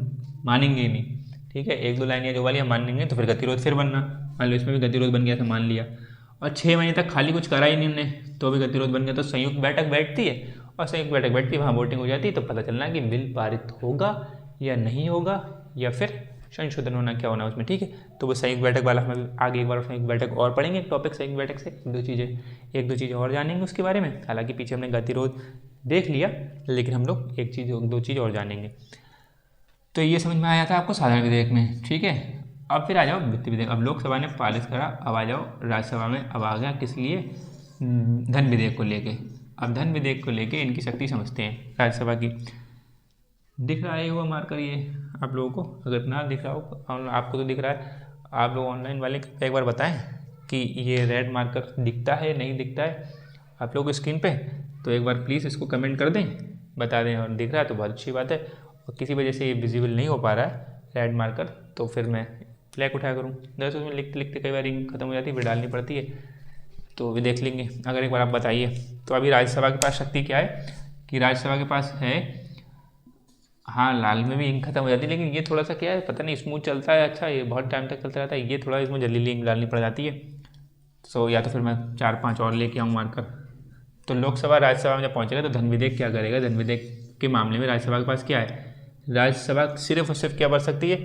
मानेंगे ही नहीं, ठीक है। एक दो लाइन या जो वाली हम मानेंगे, तो फिर गतिरोध फिर बनना, मान लो इसमें भी गतिरोध बन गया था, मान लिया। और 6 महीने तक खाली कुछ करा ही नहीं इन्होंने, तो भी गतिरोध बन गया। तो संयुक्त बैठक बैठती है और संयुक्त बैठक बैठती है, वहाँ वोटिंग हो जाती है, तो पता चलना कि बिल पारित होगा या नहीं होगा, या फिर संशोधन होना क्या होना उसमें, ठीक है। तो वो संयुक्त बैठक वाला हम आगे एक बार संयुक्त बैठक और पढ़ेंगे, टॉपिक संयुक्त बैठक से एक दो चीज़ें और जानेंगे उसके बारे में। हालांकि पीछे हमने गतिरोध देख लिया, लेकिन हम लोग एक दो चीज़ और जानेंगे। तो ये समझ में आया था आपको साधारण विधेयक में, ठीक है। अब फिर आ जाओ वित्तीय विधेयक। अब लोकसभा ने पारित करा, अब आ जाओ राज्यसभा में। अब आ गया किस लिए, धन विधेयक को लेके। अब धन विधेयक को लेके इनकी शक्ति समझते हैं राज्यसभा की। दिख रहा है वो मार्कर ये आप लोगों को, अगर ना दिख रहा हो, आपको तो दिख रहा है, आप लोग ऑनलाइन वाले एक बार बताएं कि ये रेड मार्कर दिखता है नहीं दिखता है आप लोग स्क्रीन पे, तो एक बार प्लीज़ इसको कमेंट कर दें, बता दें। और दिख रहा है तो बहुत अच्छी बात है, और किसी वजह से ये विजिबल नहीं हो पा रहा है रेड मार्कर, तो फिर मैं फ्लैग उठाया करूँ। दरअसल उसमें लिखते लिखते कई बार इंक खत्म हो जाती है, फिर डालनी पड़ती है, तो भी देख लेंगे। अगर एक बार आप बताइए। तो अभी राज्यसभा के पास शक्ति क्या है कि राज्यसभा के पास है, हाँ लाल में भी इंक खत्म हो जाती है, लेकिन ये थोड़ा सा क्या है पता नहीं, स्मूथ चलता है, अच्छा ये बहुत टाइम तक चलता रहता है, ये थोड़ा इसमें जल्दी इंक डालनी पड़ जाती है। सो या तो फिर मैं 4-5 और लेके आऊँ मार्कर। तो लोकसभा राज्यसभा में जब पहुँचेगा तो धन विधेयक क्या करेगा, धन विधेयक के मामले में राज्यसभा के पास क्या है, राज्यसभा सिर्फ और सिर्फ क्या बढ़ सकती है,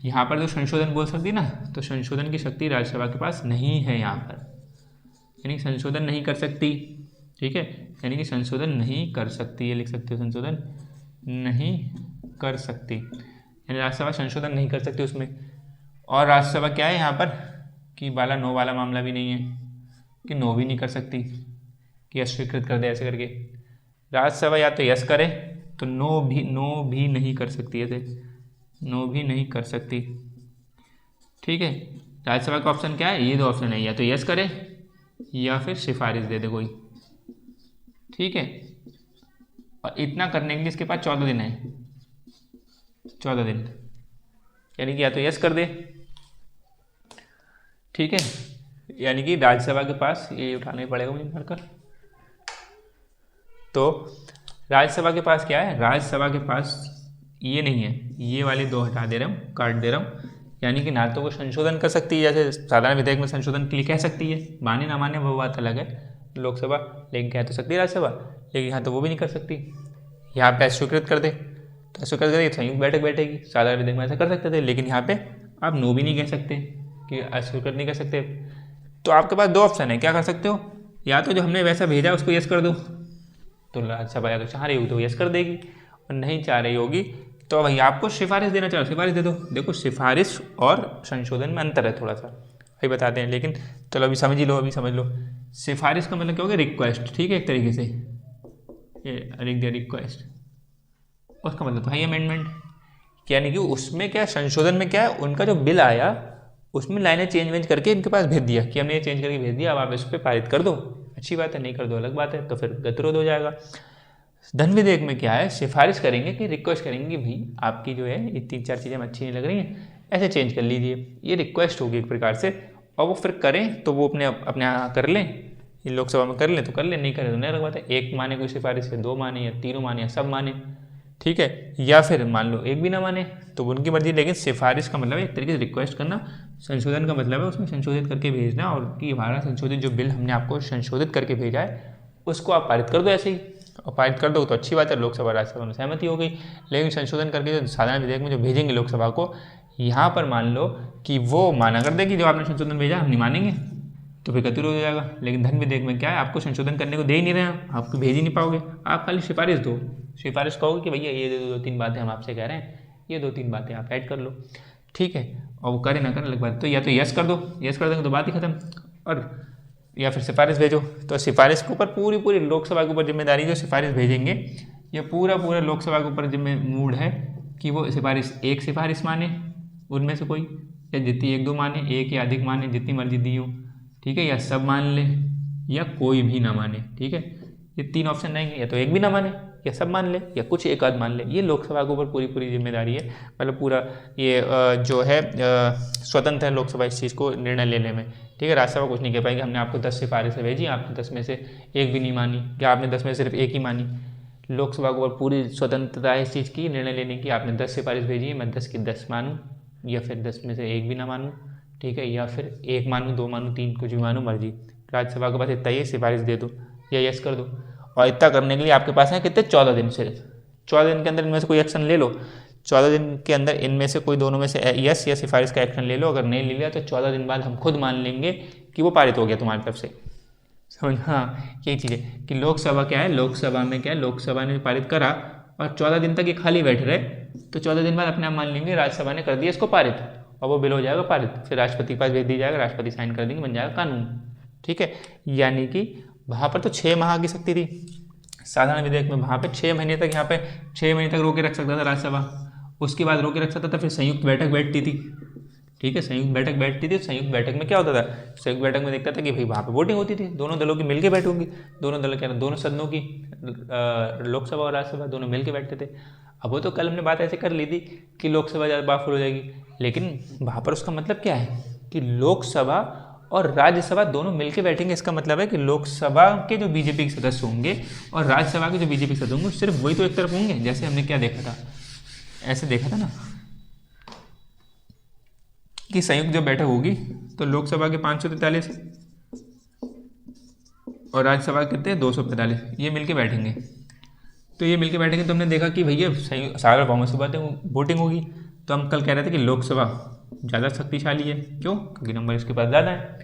यहाँ पर जो संशोधन बोल सकती है ना, तो संशोधन की शक्ति राज्यसभा के पास नहीं है यहाँ पर, यानी संशोधन नहीं कर सकती, ठीक है। यानी कि संशोधन नहीं कर सकती, ये लिख सकते हो संशोधन नहीं कर सकती, यानी राज्यसभा संशोधन नहीं कर सकती उसमें। और राज्यसभा क्या है यहाँ पर कि वाला नो वाला मामला भी नहीं है कि नो भी नहीं कर सकती कि अस्वीकृत कर दे ऐसे करके। राज्यसभा या तो यस करे, तो नो भी नहीं कर सकती, ऐसे नो भी नहीं कर सकती, ठीक है। राज्यसभा का ऑप्शन क्या है, ये दो ऑप्शन है, या तो यस करे या फिर सिफारिश दे दे कोई, ठीक है। और इतना करने के लिए इसके पास 14 दिन है, 14 दिन, यानी कि या तो यस कर दे, ठीक है, यानी कि राज्यसभा के पास ये उठाना ही पड़ेगा मुझे मारकर। तो राज्यसभा के पास क्या है, राज्यसभा के पास ये नहीं है, ये वाले दो हटा दे रहा हूँ, काट दे रहा हूँ। यानी कि ना तो वो संशोधन कर सकती है, जैसे साधारण विधेयक में संशोधन के लिए कह सकती है, माने ना माने वो बात अलग है लोकसभा, लेकिन कह तो सकती है राज्यसभा, लेकिन यहाँ तो वो भी नहीं कर सकती। यहाँ पे अस्वीकृत कर दे तो अस्वीकृत कर दे संयुक्त बैठक बैठेगी, साधारण विधेयक में ऐसा कर सकते थे, लेकिन यहाँ पे आप नो भी नहीं कह सकते कि अस्वीकृत नहीं कर सकते। तो आपके पास दो ऑप्शन है, क्या कर सकते हो, या तो जो हमने वैसा भेजा उसको यस कर दो, तो राज्यसभा अगर चाह रही होगी तो यस कर देगी, और नहीं चाह रही होगी तो वही आपको सिफारिश देना चाहो सिफारिश दे दो। देखो सिफारिश और संशोधन में अंतर है थोड़ा सा, वही बताते हैं, लेकिन चलो अभी समझ ही लो, अभी समझ लो। सिफारिश का मतलब क्या हो गया, रिक्वेस्ट, ठीक है, एक तरीके से ये लिख दिया रिक्वेस्ट, उसका मतलब तो है अमेंडमेंट, यानी कि उसमें क्या संशोधन में क्या है, उनका जो बिल आया उसमें लाइनें चेंज वेंज करके इनके पास भेज दिया कि हमने ये चेंज करके भेज दिया, अब आप इस पर पारित कर दो, अच्छी बात है, नहीं कर दो अलग बात है, तो फिर गतिरोध हो जाएगा। धन विधेयक में क्या है, सिफारिश करेंगे कि रिक्वेस्ट करेंगे कि भाई आपकी जो है ये 3-4 चीज़ें अच्छी नहीं लग रही हैं, ऐसे चेंज कर लीजिए। ये रिक्वेस्ट होगी एक प्रकार से, और वो फिर करें तो वो अपने यहाँ कर लें, ये लोकसभा में कर लें तो कर लें, नहीं करें तो नहीं लगवाते। एक माने कोई सिफारिश है, 2 माने या 3 माने या सब माने, ठीक है, या फिर मान लो एक भी ना माने तो उनकी मर्जी। लेकिन सिफारिश का मतलब है एक तरीके से रिक्वेस्ट करना, संशोधन का मतलब है उसमें संशोधित करके भेजना, और कि हमारा संशोधित जो बिल हमने आपको संशोधित करके भेजा है उसको आप पारित कर दो ऐसे ही, और पारित कर दो तो अच्छी बात है, लोकसभा राज्यसभा में सहमति हो गई। लेकिन संशोधन करके जो साधारण विधेयक में जो भेजेंगे लोकसभा को, यहाँ पर मान लो कि वो माना कर देगी जो आपने संशोधन भेजा, हम नहीं मानेंगे तो फिर गतिरोध हो जाएगा। लेकिन धन विधेयक में क्या है, आपको संशोधन करने को दे ही नहीं रहे हैं, आप भेज ही नहीं पाओगे, आप खाली सिफारिश दो, सिफारिश कहोगे कि भैया ये 2-3 बातें हम आपसे कह रहे हैं, ये 2-3 बातें आप ऐड कर लो, ठीक है, और वो करे ना करे अलग बात। तो या तो यस कर दो, यस कर देंगे तो बात ही खत्म, और या फिर सिफारिश भेजो। तो सिफारिश के ऊपर पूरी लोकसभा के ऊपर जिम्मेदारी, जो सिफारिश भेजेंगे ये पूरा लोकसभा के ऊपर जिम्मे मूड है कि वो एक सिफारिश माने उनमें से कोई, या जितनी 1-2 माने, एक या अधिक माने, जितनी मर्जी दी हो, ठीक है, या सब मान ले या कोई भी ना माने, ठीक है, ये 3 ऑप्शन रहेंगे, या तो एक भी ना माने या सब मान ले या कुछ एक आध मान ले। ये लोकसभा के ऊपर पूरी जिम्मेदारी है, मतलब पूरा ये जो है स्वतंत्र है लोकसभा इस चीज़ को निर्णय लेने में, ठीक है। राज्यसभा कुछ नहीं कह पाएगी, हमने आपको 10 सिफारिशें भेजी, आपने 10 में से एक भी नहीं मानी, या आपने 10 में सिर्फ एक ही मानी। लोकसभा को पूरी स्वतंत्रता है इस चीज़ की निर्णय लेने की, आपने 10 सिफारिश भेजी है, मैं 10 की 10 मानूँ या फिर 10 में से एक भी ना मानूँ, ठीक है, या फिर 1 मानूँ, 2 मानूँ, 3, कुछ भी मानूँ, मर्जी। राज्यसभा के पास इतना ही सिफारिश दे दो या यस कर दो, और इतना करने के लिए आपके पास है कितने, 14 दिन। सिर्फ 14 दिन के अंदर इनमें से कोई एक्शन ले लो, 14 दिन के अंदर इनमें से कोई दोनों में से यस या सिफारिश का एक्शन ले लो। अगर नहीं ले लिया तो 14 दिन बाद हम खुद मान लेंगे कि वो पारित हो गया तुम्हारी तरफ से, समझ। हाँ, यही चीज़ है कि लोकसभा क्या है, लोकसभा में क्या है, लोकसभा ने पारित करा और 14 दिन तक ये खाली बैठ रहे, तो 14 दिन बाद अपने आप मान लेंगे राज्यसभा ने कर दिया इसको पारित, और वो बिल हो जाएगा पारित, फिर राष्ट्रपति के पास भेज दिया जाएगा, राष्ट्रपति साइन कर देंगे, बन जाएगा कानून, ठीक है। यानी कि वहाँ पर तो 6 माह की शक्ति थी साधारण विधेयक में, वहाँ पे 6 महीने तक, यहाँ पे 6 महीने तक रोके रख सकता था राज्यसभा, उसके बाद रोके रख सकता था, फिर संयुक्त बैठक बैठती थी, ठीक है, संयुक्त बैठक बैठती थी। संयुक्त बैठक में क्या होता था, संयुक्त बैठक में देखता था कि भाई वहाँ पे वोटिंग होती थी, दोनों दलों की मिलके बैठ होंगी, दोनों दलों क्या, दोनों सदनों की, लोकसभा और राज्यसभा दोनों मिलके बैठते थे। अब वो तो कल हमने बात ऐसे कर ली थी कि लोकसभा ज़्यादा पावरफुल हो जाएगी, लेकिन वहाँ पर उसका मतलब क्या है कि लोकसभा और राज्यसभा दोनों मिलके बैठेंगे। इसका मतलब है कि लोकसभा के जो बीजेपी के सदस्य होंगे और राज्यसभा के जो बीजेपी के सदस्य होंगे सिर्फ वही तो एक तरफ होंगे। जैसे हमने क्या देखा था, ऐसे देखा था ना कि संयुक्त जब बैठक होगी तो लोकसभा के 543 और राज्यसभा के कितने 245, ये मिलके बैठेंगे। तो ये मिलके बैठेंगे तो हमने देखा कि भैया सार्वभौमिक वोटिंग होगी। तो हम कल कह रहे थे कि लोकसभा ज़्यादा शक्तिशाली है, क्यों, क्योंकि नंबर इसके पास ज़्यादा है।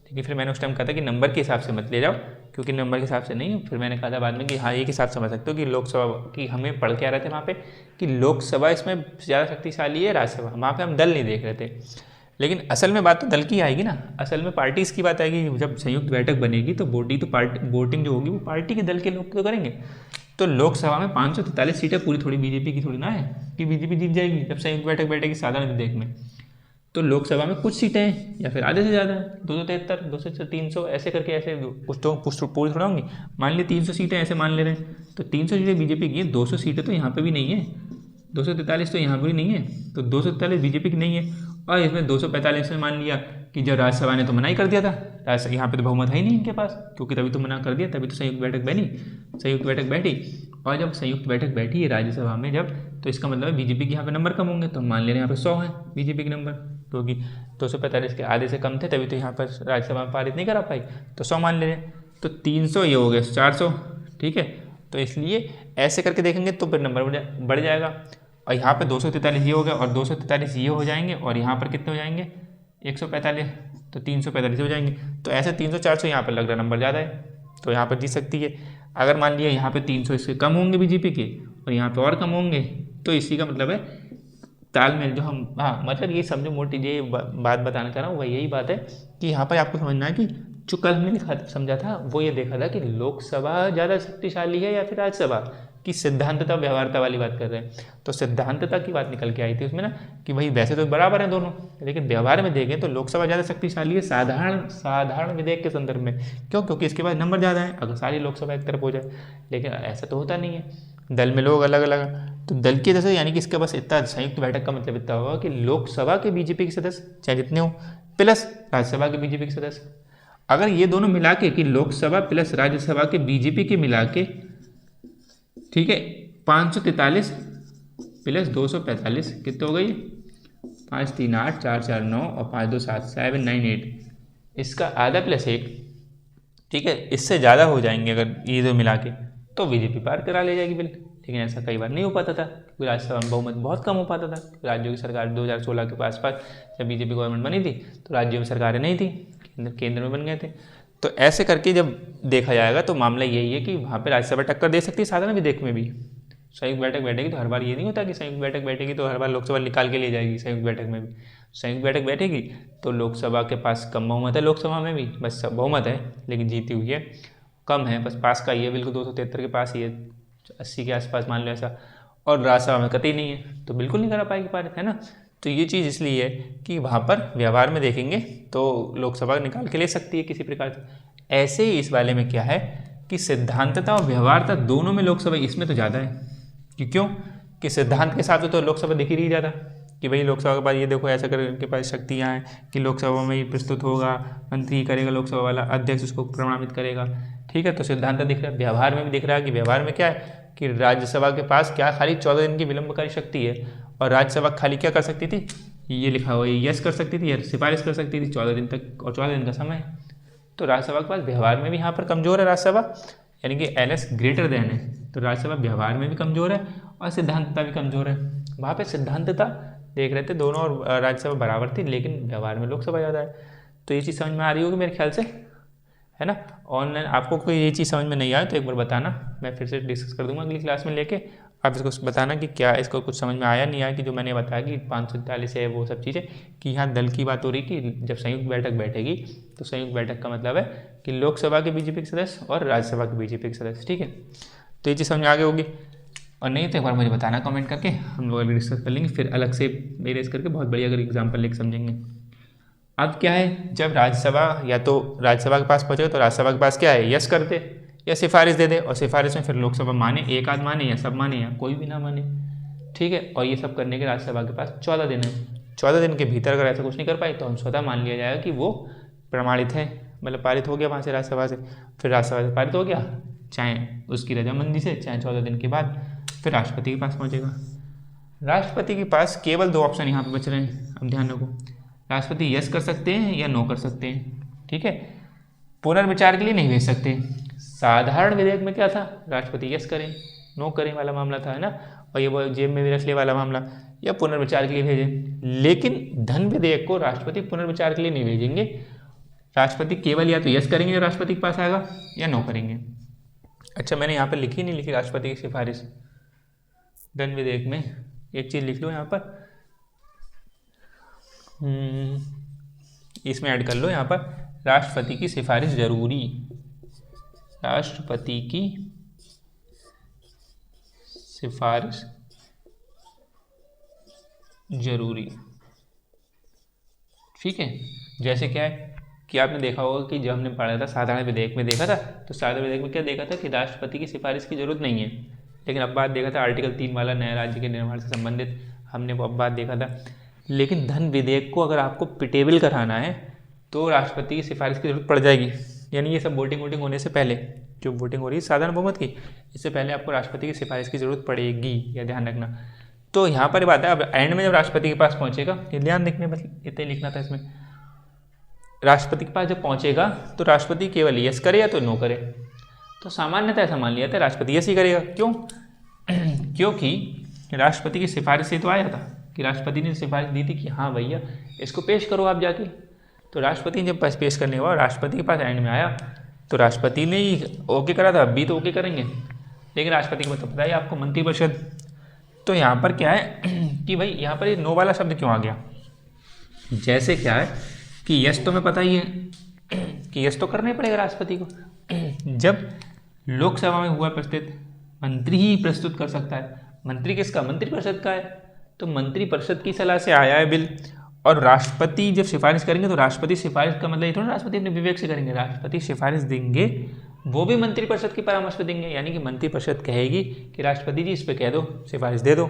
ठीक है, फिर मैंने उस टाइम कहा था कि नंबर के हिसाब से मत ले जाओ, क्योंकि नंबर के हिसाब से नहीं। फिर मैंने कहा था बाद में कि हाँ एक हिसाब समझ सकते हो कि लोकसभा की हमें पढ़ के आ रहे थे वहाँ पे कि लोकसभा इसमें ज़्यादा शक्तिशाली है, राज्यसभा वहाँ पे हम दल नहीं देख रहे थे। लेकिन असल में बात तो दल की आएगी ना, असल में पार्टीज़ की बात आएगी। जब संयुक्त बैठक बनेगी तो वोटिंग जो होगी वो पार्टी के दल के लोग तो करेंगे। तो लोकसभा में 543 सीटें पूरी थोड़ी बीजेपी की थोड़ी ना है कि बीजेपी जीत जाएगी जब संयुक्त बैठक बैठेगी साधारण विधेयक में। तो लोकसभा में कुछ सीटें हैं या फिर आधे से ज़्यादा है, 273, 200, 300 ऐसे करके, ऐसे कुछ तो पूरी थोड़ा होंगी। मान ली 300 सीटें ऐसे मान ले रहे हैं, तो 300 सीटें बीजेपी की है, 200 सीटें तो यहाँ पे भी नहीं है, 243 तो यहाँ पर भी नहीं है, तो 243 बीजेपी की नहीं है। और इसमें 245 में मान लिया कि जब राज्यसभा ने तो मना ही कर दिया था, यहाँ पे तो बहुमत है ही नहीं इनके पास, क्योंकि तभी तो मना कर दिया, तभी तो संयुक्त बैठक बनी, संयुक्त बैठक बैठी। और जब संयुक्त बैठक बैठी है राज्यसभा में जब, तो इसका मतलब है बीजेपी के यहाँ पे नंबर कम होंगे, तो मान ले रहे हैं यहाँ पे 100 है बीजेपी के नंबर, क्योंकि 245 के आधे से कम थे, तभी तो यहाँ पर राज्यसभा में पारित नहीं करा पाई, तो 100 मान ले रहे हैं। तो 300 ये हो गए 400, ठीक है। तो इसलिए ऐसे करके देखेंगे तो फिर नंबर बढ़ जाएगा। और यहाँ पे 243 ये हो गया और 243 ये हो जाएंगे, और यहाँ पर कितने हो जाएंगे 145, तो 345 हो जाएंगे। तो ऐसे 300-400 यहाँ पर लग रहा नंबर ज़्यादा है, तो यहाँ पर जीत सकती है। अगर मान लिया यहाँ पे 300 इससे कम होंगे बीजेपी के और यहाँ पे और कम होंगे, तो इसी का मतलब है तालमेल जो हम, हाँ मतलब ये समझो मोटी ये बात बताना चाह रहा हूँ, वही यही बात है कि यहाँ पर आपको समझना है कि जो कल हमने समझा था वो ये देखा था कि लोकसभा ज़्यादा शक्तिशाली है या फिर राज्यसभा की, सिद्धांतता व्यवहारता वाली बात कर रहे हैं। तो सिद्धांतता की बात निकल के आई थी उसमें ना कि भाई वैसे तो बराबर हैं दोनों, लेकिन व्यवहार में देखें तो लोकसभा ज़्यादा शक्तिशाली है साधारण विधेयक के संदर्भ में। क्यों, क्योंकि इसके पास नंबर ज़्यादा है, अगर सारी लोकसभा एक तरफ हो जाए। लेकिन ऐसा तो होता नहीं है, दल में लोग अलग अलग, तो दल के सदस्य यानी कि इसके पास इतना संयुक्त बैठक का मतलब इतना होगा कि लोकसभा के बीजेपी के सदस्य चाहे जितने हो प्लस राज्यसभा के बीजेपी के सदस्य। अगर ये दोनों मिला के कि लोकसभा प्लस राज्यसभा के बीजेपी के मिला के, ठीक है, 543 प्लस 245 कितने हो गई, 5 3 8 4 4 9 और 5 2 7 7 9 8, इसका आधा प्लस 1, ठीक है, इससे ज़्यादा हो जाएंगे अगर ये दो मिला के तो बीजेपी पार करा ले जाएगी बिल। लेकिन ऐसा कई बार नहीं हो पाता था क्योंकि राज्यसभा में बहुमत बहुत कम हो पाता था। राज्यों की सरकार 2016 के आसपास जब बीजेपी गवर्नमेंट बनी थी तो राज्यों में सरकारें नहीं थी, केंद्र में बन गए थे। तो ऐसे करके जब देखा जाएगा तो मामला यही है कि वहाँ पर राज्यसभा टक्कर दे सकती है साधारण विधेयक में भी। संयुक्त बैठक बैठेगी तो हर बार ये नहीं होता कि संयुक्त बैठक बैठेगी तो हर बार लोकसभा निकाल के ले जाएगी। संयुक्त बैठक में भी संयुक्त बैठक बैठेगी तो लोकसभा के पास कम बहुमत है, लोकसभा में भी बस बहुमत है लेकिन जीती हुई है कम है, बस पास का ही है, बिल्कुल 273 के पास ही है, 80 के आसपास मान लो ऐसा, और राज्यसभा में कतई नहीं है तो बिल्कुल नहीं करा पाएगी पारित, है ना। तो ये चीज़ इसलिए है कि वहाँ पर व्यवहार में देखेंगे तो लोकसभा निकाल के ले सकती है किसी प्रकार से। ऐसे ही इस वाले में क्या है कि सिद्धांतता और व्यवहारता दोनों में लोकसभा इसमें तो ज़्यादा है कि क्यों कि सिद्धांत के हिसाब से तो लोकसभा दिख ही नहीं ज़्यादा कि भाई लोकसभा के पास ये देखो ऐसा कर इनके पास शक्तियाँ हैं कि लोकसभा में ये प्रस्तुत होगा, मंत्री करेगा लोकसभा वाला, अध्यक्ष उसको प्रमाणित करेगा, ठीक है, तो सिद्धांत दिख रहा है। व्यवहार में भी दिख रहा है कि व्यवहार में क्या है कि राज्यसभा के पास क्या खाली 14 दिन की विलंबकारी शक्ति है और राज्यसभा खाली क्या कर सकती थी, ये लिखा हुआ है यस कर सकती थी या सिफारिश कर सकती थी 14 दिन तक, और 14 दिन का समय है। तो राज्यसभा के पास व्यवहार में भी यहाँ पर कमज़ोर है राज्यसभा, यानी कि एलएस ग्रेटर देन है, तो राज्यसभा व्यवहार में भी कमज़ोर है और सिद्धांतता भी कमज़ोर है। वहाँ पे सिद्धांतता देख रहे थे दोनों और राज्यसभा बराबर थी लेकिन व्यवहार में लोकसभा ज़्यादा है। तो ये चीज़ समझ में आ रही होगी मेरे ख्याल से, है ना। ऑनलाइन आपको कोई ये चीज़ समझ में नहीं आए तो एक बार बताना, मैं फिर से डिस्कस कर दूंगा अगली क्लास में लेके, आप इसको बताना कि क्या इसको कुछ समझ में आया नहीं आया कि जो मैंने बताया कि 543 है वो सब चीज़ें, कि यहाँ दल की बात हो रही कि जब संयुक्त बैठक बैठेगी तो संयुक्त बैठक का मतलब है कि लोकसभा के बीजेपी के सदस्य और राज्यसभा के बीजेपी के सदस्य, ठीक है। तो ये चीज़ समझ में आगे होगी, और नहीं तो एक बार मुझे बताना कमेंट करके, हम लोग अभी डिस्कस कर लेंगे फिर अलग से मेरेज करके बहुत बढ़िया अगर एग्जाम्पल लेके समझेंगे। अब क्या है, जब राज्यसभा या तो राज्यसभा के पास पहुँचेगा तो राज्यसभा के पास क्या है, यस कर दे या सिफारिश दे दे, और सिफारिश में फिर लोकसभा माने, एक आध माने या सब माने या कोई भी ना माने, ठीक है। और ये सब करने के राज्यसभा के पास 14 दिन है, 14 दिन के भीतर अगर ऐसा कुछ नहीं कर पाई तो हम स्वतः मान लिया जाएगा कि वो प्रमाणित है, मतलब पारित हो गया वहाँ से राज्यसभा से, फिर राज्यसभा से पारित हो गया चाहे उसकी रजामंदी से चाहे 14 दिन के बाद फिर राष्ट्रपति के पास पहुँचेगा। राष्ट्रपति के पास केवल 2 ऑप्शन यहाँ पे बच रहे हैं, अब ध्यान रखो, राष्ट्रपति यस कर सकते हैं या नो कर सकते हैं, ठीक है, पुनर्विचार के लिए नहीं भेज सकते। साधारण विधेयक में क्या था, राष्ट्रपति यस करें नो करें वाला मामला था, है ना, और ये वो जेब में भी रख ले वाला मामला, या पुनर्विचार के लिए भेजें। लेकिन धन विधेयक को राष्ट्रपति पुनर्विचार के लिए नहीं भेजेंगे, राष्ट्रपति केवल या तो यस करेंगे जो राष्ट्रपति के पास आएगा या नो करेंगे। अच्छा मैंने यहाँ पर लिखी नहीं लिखी राष्ट्रपति की सिफारिश धन विधेयक में, एक चीज़ लिख लो यहाँ पर, इसमें ऐड कर लो यहाँ पर, राष्ट्रपति की सिफारिश जरूरी, राष्ट्रपति की सिफारिश जरूरी, ठीक है। जैसे क्या है कि आपने देखा होगा कि जब हमने पढ़ा था साधारण विधेयक में देखा था, तो साधारण विधेयक में क्या देखा था कि राष्ट्रपति की सिफारिश की जरूरत नहीं है, लेकिन अब बात देखा था आर्टिकल 3 वाला नए राज्य के निर्माण से संबंधित, हमने वो अब बात देखा था। लेकिन धन विधेयक को अगर आपको पिटेबल कराना है तो राष्ट्रपति की सिफारिश की जरूरत पड़ जाएगी, यानी ये सब वोटिंग वोटिंग होने से पहले, जो वोटिंग हो रही है साधारण बहुमत की, इससे पहले आपको राष्ट्रपति की सिफारिश की जरूरत पड़ेगी, यह ध्यान रखना। तो यहाँ पर बात है, अब एंड में जब राष्ट्रपति के पास पहुँचेगा, ये ध्यान रखने में इतना लिखना था इसमें, राष्ट्रपति के पास जब पहुँचेगा तो राष्ट्रपति केवल यस करे या तो नो करे। तो सामान्यतः ऐसा मान लिया था राष्ट्रपति यस ही करेगा, क्यों क्योंकि राष्ट्रपति की सिफारिश से तो आया था कि राष्ट्रपति ने सिफारिश दी थी कि हाँ भैया इसको पेश करो आप जाके, तो राष्ट्रपति ने जब पेश करने हुआ राष्ट्रपति के पास एंड में आया तो राष्ट्रपति ने ही ओके करा था, अभी तो ओके करेंगे, लेकिन राष्ट्रपति को तो पता है आपको मंत्रिपरिषद। तो यहाँ पर क्या है कि भाई यहाँ पर ये नो वाला शब्द क्यों आ गया, जैसे क्या है कि यस तो हमें पता ही है कि यस तो करना ही पड़ेगा राष्ट्रपति को, जब लोकसभा में हुआ प्रस्तुत मंत्री ही प्रस्तुत कर सकता है, मंत्री किसका, मंत्रिपरिषद का है, तो मंत्रिपरिषद की सलाह से आया है बिल, और राष्ट्रपति जब सिफारिश करेंगे तो राष्ट्रपति सिफारिश का मतलब ये थोड़ा राष्ट्रपति अपने विवेक से करेंगे, राष्ट्रपति सिफारिश देंगे वो भी मंत्रिपरिषद की परामर्श पे देंगे, यानी कि मंत्रिपरिषद कहेगी कि राष्ट्रपति जी इस पे कह दो, सिफारिश दे दो।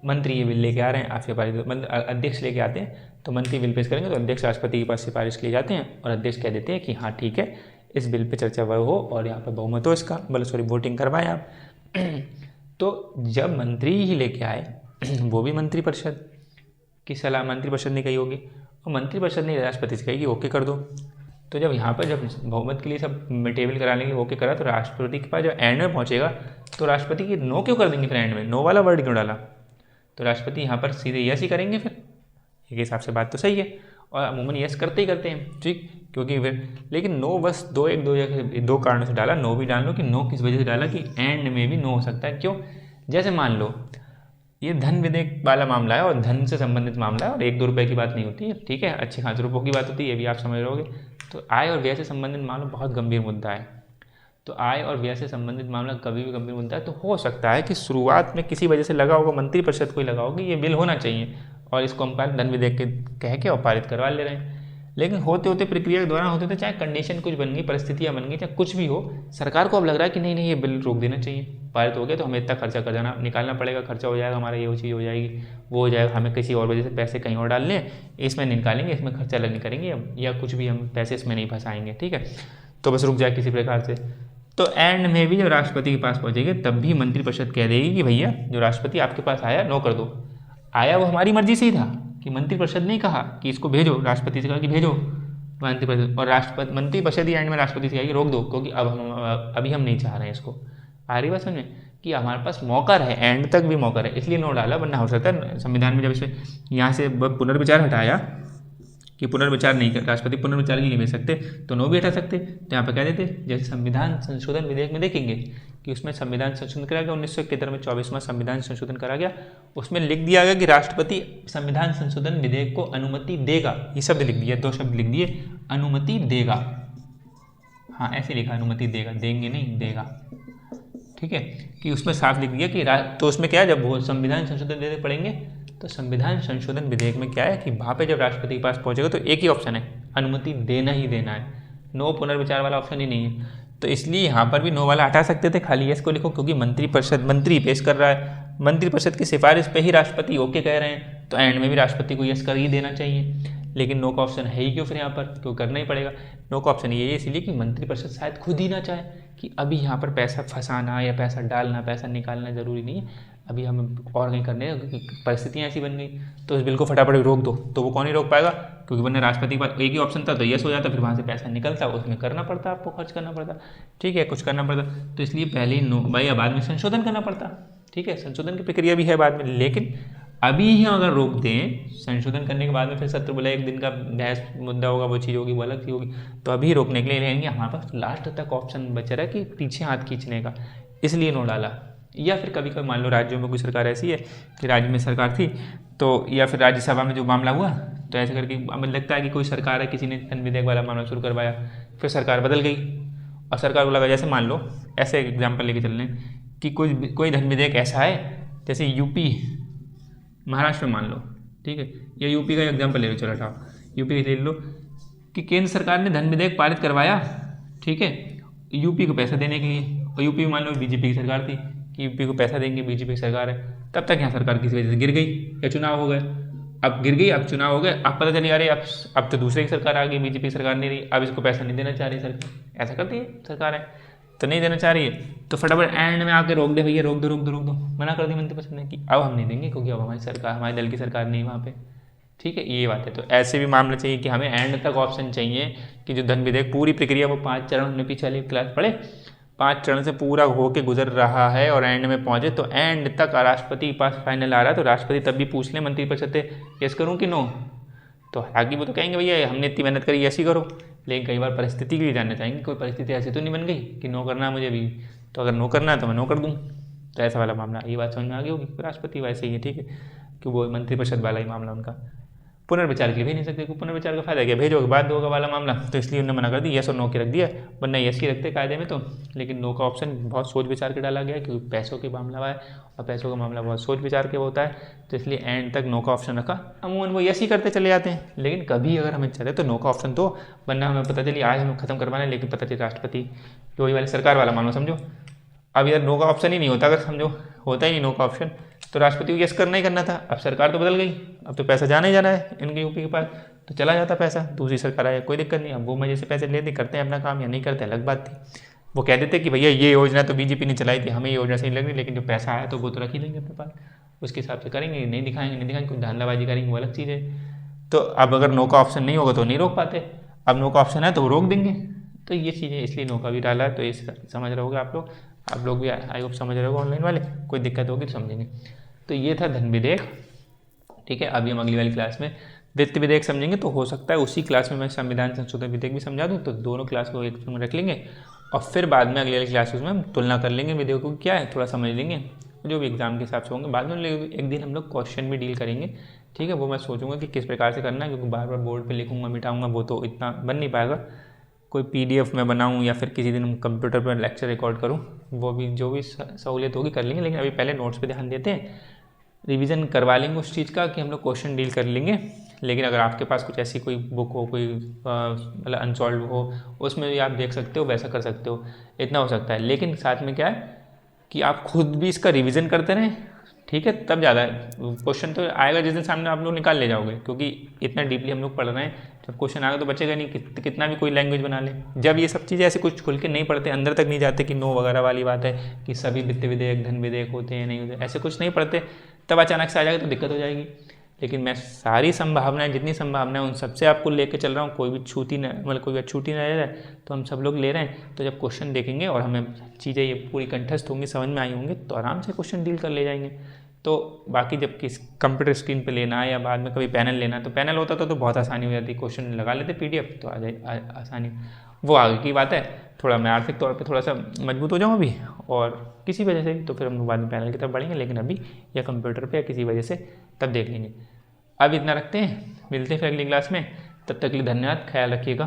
मंत्री ये बिल लेके आ रहे हैं, आप सिफारिश दो, मतलब अध्यक्ष लेके आते हैं तो मंत्री बिल पेश करेंगे तो अध्यक्ष राष्ट्रपति के पास सिफारिश के लिए जाते हैं और अध्यक्ष कह देते हैं कि हाँ ठीक है, इस बिल पे चर्चा हो और यहाँ पर बहुमत हो इसका, मतलब सॉरी वोटिंग करवाएं आप। तो जब मंत्री ही लेके आए वो भी मंत्रिपरिषद की सलाह मंत्रिपरिषद ने कही होगी और मंत्रिपरिषद ने राष्ट्रपति से कही कि ओके कर दो। तो जब यहाँ पर जब बहुमत के लिए सब टेबल करा लेंगे ओके करा तो राष्ट्रपति के पास जब एंड में पहुँचेगा तो राष्ट्रपति की नो क्यों कर देंगे फिर एंड में, नो वाला वर्ड क्यों डाला? तो राष्ट्रपति यहाँ पर सीधे यस ही करेंगे फिर, एक हिसाब से बात तो सही है और अमूमन यस करते ही करते हैं, ठीक, क्योंकि फिर लेकिन नो बस दो कारणों से डाला। नो भी डाल लो कि नो किस वजह से डाला कि एंड में भी नो हो सकता है। क्यों? जैसे मान लो ये धन विधेयक वाला मामला है और धन से संबंधित मामला है और 1-2 रुपये की बात नहीं होती है, ठीक है, अच्छे खासे रुपयों की बात होती है, ये भी आप समझ रहोगे। तो आय और व्यय से संबंधित मामला बहुत गंभीर मुद्दा है। तो आय और व्यय से संबंधित मामला कभी भी गंभीर मुद्दा है तो हो सकता है कि शुरुआत में किसी वजह से लगा होगा, मंत्रिपरिषद को ही लगा होगा ये बिल होना चाहिए और इसको हम धन विधेयक के कह के और पारित करवा ले रहे हैं। लेकिन होते होते प्रक्रिया के दौरान होते थे, चाहे कंडीशन कुछ बन गई, परिस्थितियाँ बन गई, चाहे कुछ भी हो, सरकार को अब लग रहा है कि नहीं ये बिल रोक देना चाहिए, पारित हो गया तो हमें इतना खर्चा कर जाना निकालना पड़ेगा, खर्चा हो जाएगा हमारा, ये चीज़ हो जाएगी, वो हो जाएगा, हमें किसी और वजह से पैसे कहीं और डाल लें, इसमें निकालेंगे, इसमें खर्चा अलग नहीं करेंगे या कुछ भी हम पैसे इसमें नहीं फंसाएंगे, ठीक है, तो बस रुक जाए किसी प्रकार से। तो एंड में भी जब राष्ट्रपति के पास पहुँचेंगे तब भी मंत्रिपरिषद कह देगी कि भैया जो राष्ट्रपति आपके पास आया नो कर दो। आया वो हमारी मर्जी से ही था कि मंत्रिपरिषद ने कहा कि इसको भेजो, राष्ट्रपति से कहा कि भेजो मंत्रिपरिषद, और राष्ट्रपति मंत्रिपरिषद ही एंड में राष्ट्रपति से कहा कि रोक दो क्योंकि अभी हम नहीं चाह रहे हैं इसको। आ रही बात समझ में कि हमारे पास मौका है, एंड तक भी मौका है, इसलिए नो डाला, वरना हो सकता है संविधान में जब इसे यहाँ से पुनर्विचार हटाया कि पुनर्विचार नहीं कर, राष्ट्रपति पुनर्विचार के लिए भेज सकते तो नो भी हटा सकते। तो यहाँ पर कह देते जैसे संविधान संशोधन विधेयक में देखेंगे कि उसमें संविधान संशोधन करा गया 1971 में 24वां संविधान संशोधन करा गया, उसमें लिख दिया गया कि राष्ट्रपति संविधान संशोधन विधेयक को अनुमति देगा, ये शब्द लिख दिया, 2 शब्द लिख दिए, अनुमति देगा, हाँ ऐसे लिखा अनुमति देगा, देंगे नहीं देगा, ठीक है, कि उसमें साफ लिख दिया कि तो उसमें क्या है जब वो संविधान संशोधन विधेयक पढ़ेंगे तो संविधान संशोधन विधेयक में क्या है कि वहाँ पे जब राष्ट्रपति के पास पहुँचेगा तो एक ही ऑप्शन है, अनुमति देना ही देना है, नो पुनर्विचार वाला ऑप्शन ही नहीं है। तो इसलिए यहाँ पर भी नो वाला हटा सकते थे, खाली यस को लिखो क्योंकि मंत्री पेश कर रहा है, मंत्रिपरिषद की सिफारिश पे ही राष्ट्रपति ओके कह रहे हैं तो एंड में भी राष्ट्रपति को यस कर ही देना चाहिए। लेकिन नो का ऑप्शन है ही क्यों फिर यहाँ पर, क्यों करना ही पड़ेगा। नो का ऑप्शन ये है इसलिए कि मंत्रिपरिषद शायद खुद ही ना चाहे कि अभी यहाँ पर पैसा फंसाना या पैसा डालना, पैसा निकालना जरूरी नहीं है, अभी हमें और कहीं करने हैं क्योंकि परिस्थितियाँ ऐसी बन गई, तो इस बिल को फटाफट रोक दो। तो वो कौन ही रोक पाएगा क्योंकि वरना राष्ट्रपति के पास एक ही ऑप्शन था तो यस हो जाता, फिर वहाँ से पैसा निकलता, उसमें करना पड़ता, आपको खर्च करना पड़ता, ठीक है, कुछ करना पड़ता। तो इसलिए पहले ही नो भाई या बाद में संशोधन करना पड़ता, ठीक है, संशोधन की प्रक्रिया भी है बाद में। लेकिन अभी ही अगर रोक दें संशोधन करने के बाद में फिर सत्र बोला 1 दिन का बहस मुद्दा होगा, वो चीज़ होगी, वो अलग चीज़ होगी, तो अभी रोकने के लिए लेंगे हमारे पास लास्ट तक ऑप्शन बचा रहा है कि पीछे हाथ खींचने का, इसलिए नो डाला। या फिर कभी कभी मान लो राज्यों में कोई सरकार ऐसी है कि राज्य में सरकार थी तो, या फिर राज्यसभा में जो मामला हुआ तो ऐसे करके हमें लगता है कि कोई सरकार है, किसी ने धन विधेयक वाला मामला शुरू करवाया, फिर सरकार बदल गई और सरकार को लगा, जैसे मान लो ऐसे एग्जाम्पल लेके चल रहे हैं कि कोई धन विधेयक ऐसा है जैसे यूपी महाराष्ट्र में मान लो, ठीक है, या यूपी का एग्जाम्पल ले लो, चलो हटाओ यूपी ले लो कि केंद्र सरकार ने धन विधेयक पारित करवाया, ठीक है, यूपी को पैसा देने के लिए, और यूपी में मान लो बीजेपी की सरकार थी कि यूपी को पैसा देंगे, बीजेपी की सरकार है, तब तक यहाँ सरकार किसी वजह से गिर गई या चुनाव हो गए, अब गिर गई, अब चुनाव हो गए, अब पता चली अरे अब तो दूसरे की सरकार आ गई, बीजेपी की सरकार नहीं रही, अब इसको पैसा नहीं देना चाह रही सरकार, ऐसा करती है सरकार है तो नहीं देना चाह रही है तो फटाफट एंड में आके रोक दे, भैया रोक दो, मना कर दी मंत्रिपरिषद ने कि अब हम नहीं देंगे क्योंकि अब हमारी सरकार, हमारे दल की सरकार नहीं वहाँ पे, ठीक है, ये बात है। तो ऐसे भी मामला चाहिए कि हमें एंड तक ऑप्शन चाहिए कि जो धन विधेयक पूरी प्रक्रिया वो 5 चरण, हमने पीछे वाली क्लास पढ़े, 5 चरण से पूरा होके गुजर रहा है और एंड में पहुँचे तो एंड तक राष्ट्रपति के पास फाइनल आ रहा है तो राष्ट्रपति तब भी पूछ लें मंत्रिपरिषद से यस करूँ कि नो, तो हालांकि वो तो कहेंगे भैया हमने इतनी मेहनत करी ऐसी करो, लेकिन कई बार परिस्थिति के लिए जानना चाहेंगे, कोई परिस्थिति ऐसी तो नहीं बन गई कि नो करना मुझे भी, तो अगर नो करना है तो मैं नो कर दूँ, तो ऐसा वाला मामला, ये बात समझ में आ गई होगी। राष्ट्रपति वैसे ही है, ठीक है, कि वो मंत्रिपरिषद वाला ही मामला उनका। पुनर्विचार के लिए भेज नहीं सकते, क्योंकि पुनर्विचार का फायदा क्या, भेजोगे बाद होगा वाला मामला, तो इसलिए उन्होंने मना कर दी, यस और नो की रख दिया, वरना यस की रखते कायदे में तो, लेकिन नो का ऑप्शन बहुत सोच विचार के डाला गया है, क्योंकि पैसों के मामला है और पैसों का मामला बहुत सोच विचार के होता है, तो इसलिए एंड तक नो का ऑप्शन रखा। अमूमन वो यस ही करते चले जाते हैं, लेकिन कभी अगर हमें चाहते तो नो का ऑप्शन दो, वरना हमें पता चली आज हम खत्म करवाना है, लेकिन पता चली राष्ट्रपति वही वाले सरकार वाला मामला समझो, अब यार नो का ऑप्शन ही नहीं होता, अगर समझो होता ही नहीं नो का ऑप्शन, तो राष्ट्रपति को यस करना ही करना था। अब सरकार तो बदल गई, अब तो पैसा जाना ही जाना है इनके यूपी के पास, तो चला जाता पैसा, दूसरी सरकार आए कोई दिक्कत नहीं। अब वो मजे से पैसे लेते करते हैं अपना काम या नहीं करते अलग बात थी। वो कह देते कि भैया ये योजना तो बीजेपी ने चलाई थी, हमें ये योजना सही लग रही, लेकिन जो पैसा आया तो वो तो रख ही लेंगे अपने पास, उसके हिसाब से करेंगे, नहीं दिखाएंगे कुछ धांधलाबाजी करेंगे, वो अलग चीज़ है। तो अब अगर नो का ऑप्शन नहीं होगा तो नहीं रोक पाते, अब नो का ऑप्शन है तो वो रोक देंगे, तो ये चीज़ें इसलिए नो का भी डाला है, तो ये समझ रहे होगे आप लोग भी आई होप समझ रहे हो ऑनलाइन वाले, कोई दिक्कत होगी तो समझेंगे। तो ये था धन विधेयक, ठीक है। अभी हम अगली वाली क्लास में वित्त विधेयक समझेंगे, तो हो सकता है उसी क्लास में मैं संविधान संशोधन विधेयक भी समझा दूँ, तो दोनों क्लास को एक में रख लेंगे और फिर बाद में अगली वाली क्लासेस में हम तुलना कर लेंगे विधेयकों की क्या है, थोड़ा समझ लेंगे, जो भी एग्जाम के हिसाब से होंगे। बाद में एक दिन हम लोग क्वेश्चन भी डील करेंगे, ठीक है। वो मैं सोचूंगा कि किस प्रकार से करना है, क्योंकि बार बार बोर्ड पे लिखूंगा मिटाऊंगा वो तो इतना बन नहीं पाएगा, कोई PDF में बनाऊं या फिर किसी दिन हम कंप्यूटर पर लेक्चर रिकॉर्ड करूं, वो भी जो भी सहूलियत होगी कर लेंगे, लेकिन अभी पहले नोट्स पे ध्यान देते हैं, रिवीजन करवा लेंगे उस चीज़ का कि हम लोग क्वेश्चन डील कर लेंगे। लेकिन अगर आपके पास कुछ ऐसी कोई बुक हो, कोई मतलब अनसॉल्व हो, उसमें भी आप देख सकते हो, वैसा कर सकते हो, इतना हो सकता है। लेकिन साथ में क्या है कि आप खुद भी इसका रिवीजन करते रहें, ठीक है, तब ज़्यादा क्वेश्चन तो आएगा जिस दिन सामने आप लोग निकाल ले जाओगे, क्योंकि इतना डीपली हम लोग पढ़ रहे हैं, जब क्वेश्चन आएगा तो बचेगा नहीं, कितना भी कोई लैंग्वेज बना ले। जब ये सब चीज़ें ऐसे कुछ खुल के नहीं पढ़ते, अंदर तक नहीं जाते कि नो वगैरह वाली बात है कि सभी वित्त विधेयक धन विधेयक होते हैं नहीं होते, ऐसे कुछ नहीं पढ़ते, तब अचानक से आ जाएगा तो दिक्कत हो जाएगी। लेकिन मैं सारी संभावनाएं, जितनी संभावनाएं उन सबसे आपको लेके चल रहा हूँ, कोई भी छूटी न मतलब कोई भी छूटी न रह जाए, तो हम सब लोग ले रहे हैं। तो जब क्वेश्चन देखेंगे और हमें चीज़ें ये पूरी कंठस्थ होंगी, समझ में आई होंगी, तो आराम से क्वेश्चन डील कर ले जाएंगे। तो बाकी जब किस कंप्यूटर स्क्रीन पे लेना है या बाद में कभी पैनल लेना है, तो पैनल होता तो बहुत आसानी हो जाती, क्वेश्चन लगा लेते PDF तो आ जाए आसानी, वो आगे की बात है। थोड़ा मैं आर्थिक तौर पे थोड़ा सा मजबूत हो जाऊँ अभी, और किसी वजह से तो फिर हम बाद में पैनल की तरफ बढ़ेंगे, लेकिन अभी या कंप्यूटर पे या किसी वजह से तब देख लेंगे। अब इतना रखते हैं, मिलते हैं फिर अगली क्लास में, तब तक के लिए धन्यवाद, ख्याल रखिएगा।